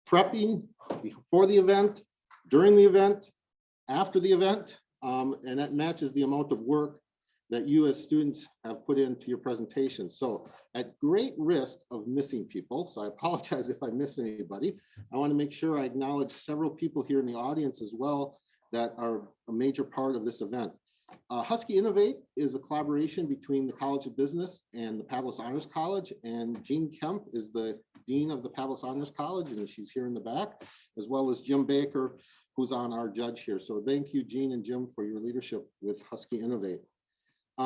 Prepping before the event, during the event, after the event, and that matches the amount of work that you as students have put into your presentation. So at great risk of missing people, so I apologize if I miss anybody, I want to make sure I acknowledge several people here in the audience as well that are a major part of this event. Husky Innovate is a collaboration between the College of Business and the Paddles Honors College, and Jean Kemp is the Dean of the Paddles Honors College, and she's here in the back, as well as Jim Baker, who's on our judge here. So thank you, Jean and Jim, for your leadership with Husky Innovate.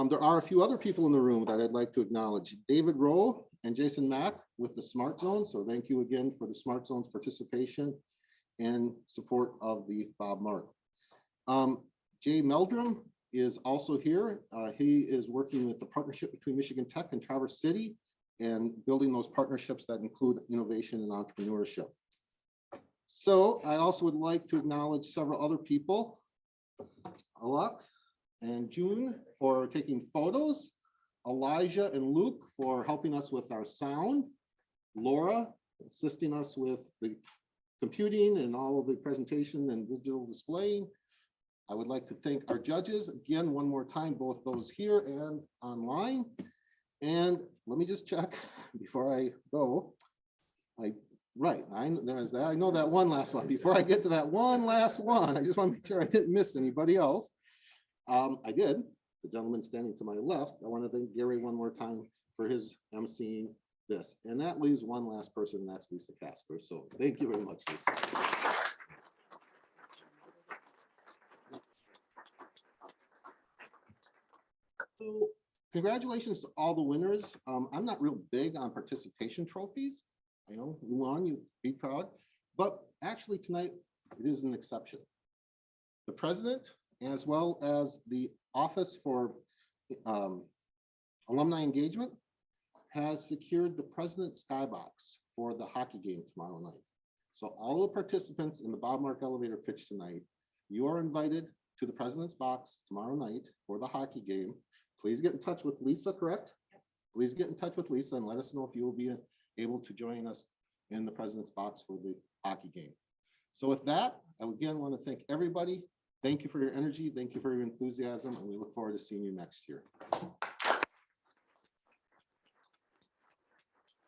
There are a few other people in the room that I'd like to acknowledge. David Rowe and Jason Mack with the Smart Zone. So thank you again for the Smart Zone's participation and support of the Bob Mark. Jay Meldrum is also here. He is working with the partnership between Michigan Tech and Traverse City and building those partnerships that include innovation and entrepreneurship. So I also would like to acknowledge several other people, Alok and June for taking photos, Elijah and Luke for helping us with our sound, Laura assisting us with the computing and all of the presentation and digital displaying. I would like to thank our judges again, one more time, both those here and online. And let me just check before I go. I know that one last one. Before I get to that one last one, I just want to make sure I didn't miss anybody else. I did. The gentleman standing to my left, I want to thank Gary one more time for his emceeing this. And that leaves one last person, and that's Lisa Casper. So thank you very much, Lisa. So congratulations to all the winners. I'm not real big on participation trophies. I know, Luan, you be proud. But actually tonight, it is an exception. The president, as well as the Office for Alumni Engagement, has secured the President's Skybox for the hockey game tomorrow night. So all the participants in the Bob Mark Elevator pitch tonight, you are invited to the President's Box tomorrow night for the hockey game. Please get in touch with Lisa, correct? Please get in touch with Lisa and let us know if you will be able to join us in the President's Box for the hockey game. So with that, I again want to thank everybody. Thank you for your energy. Thank you for your enthusiasm, and we look forward to seeing you next year.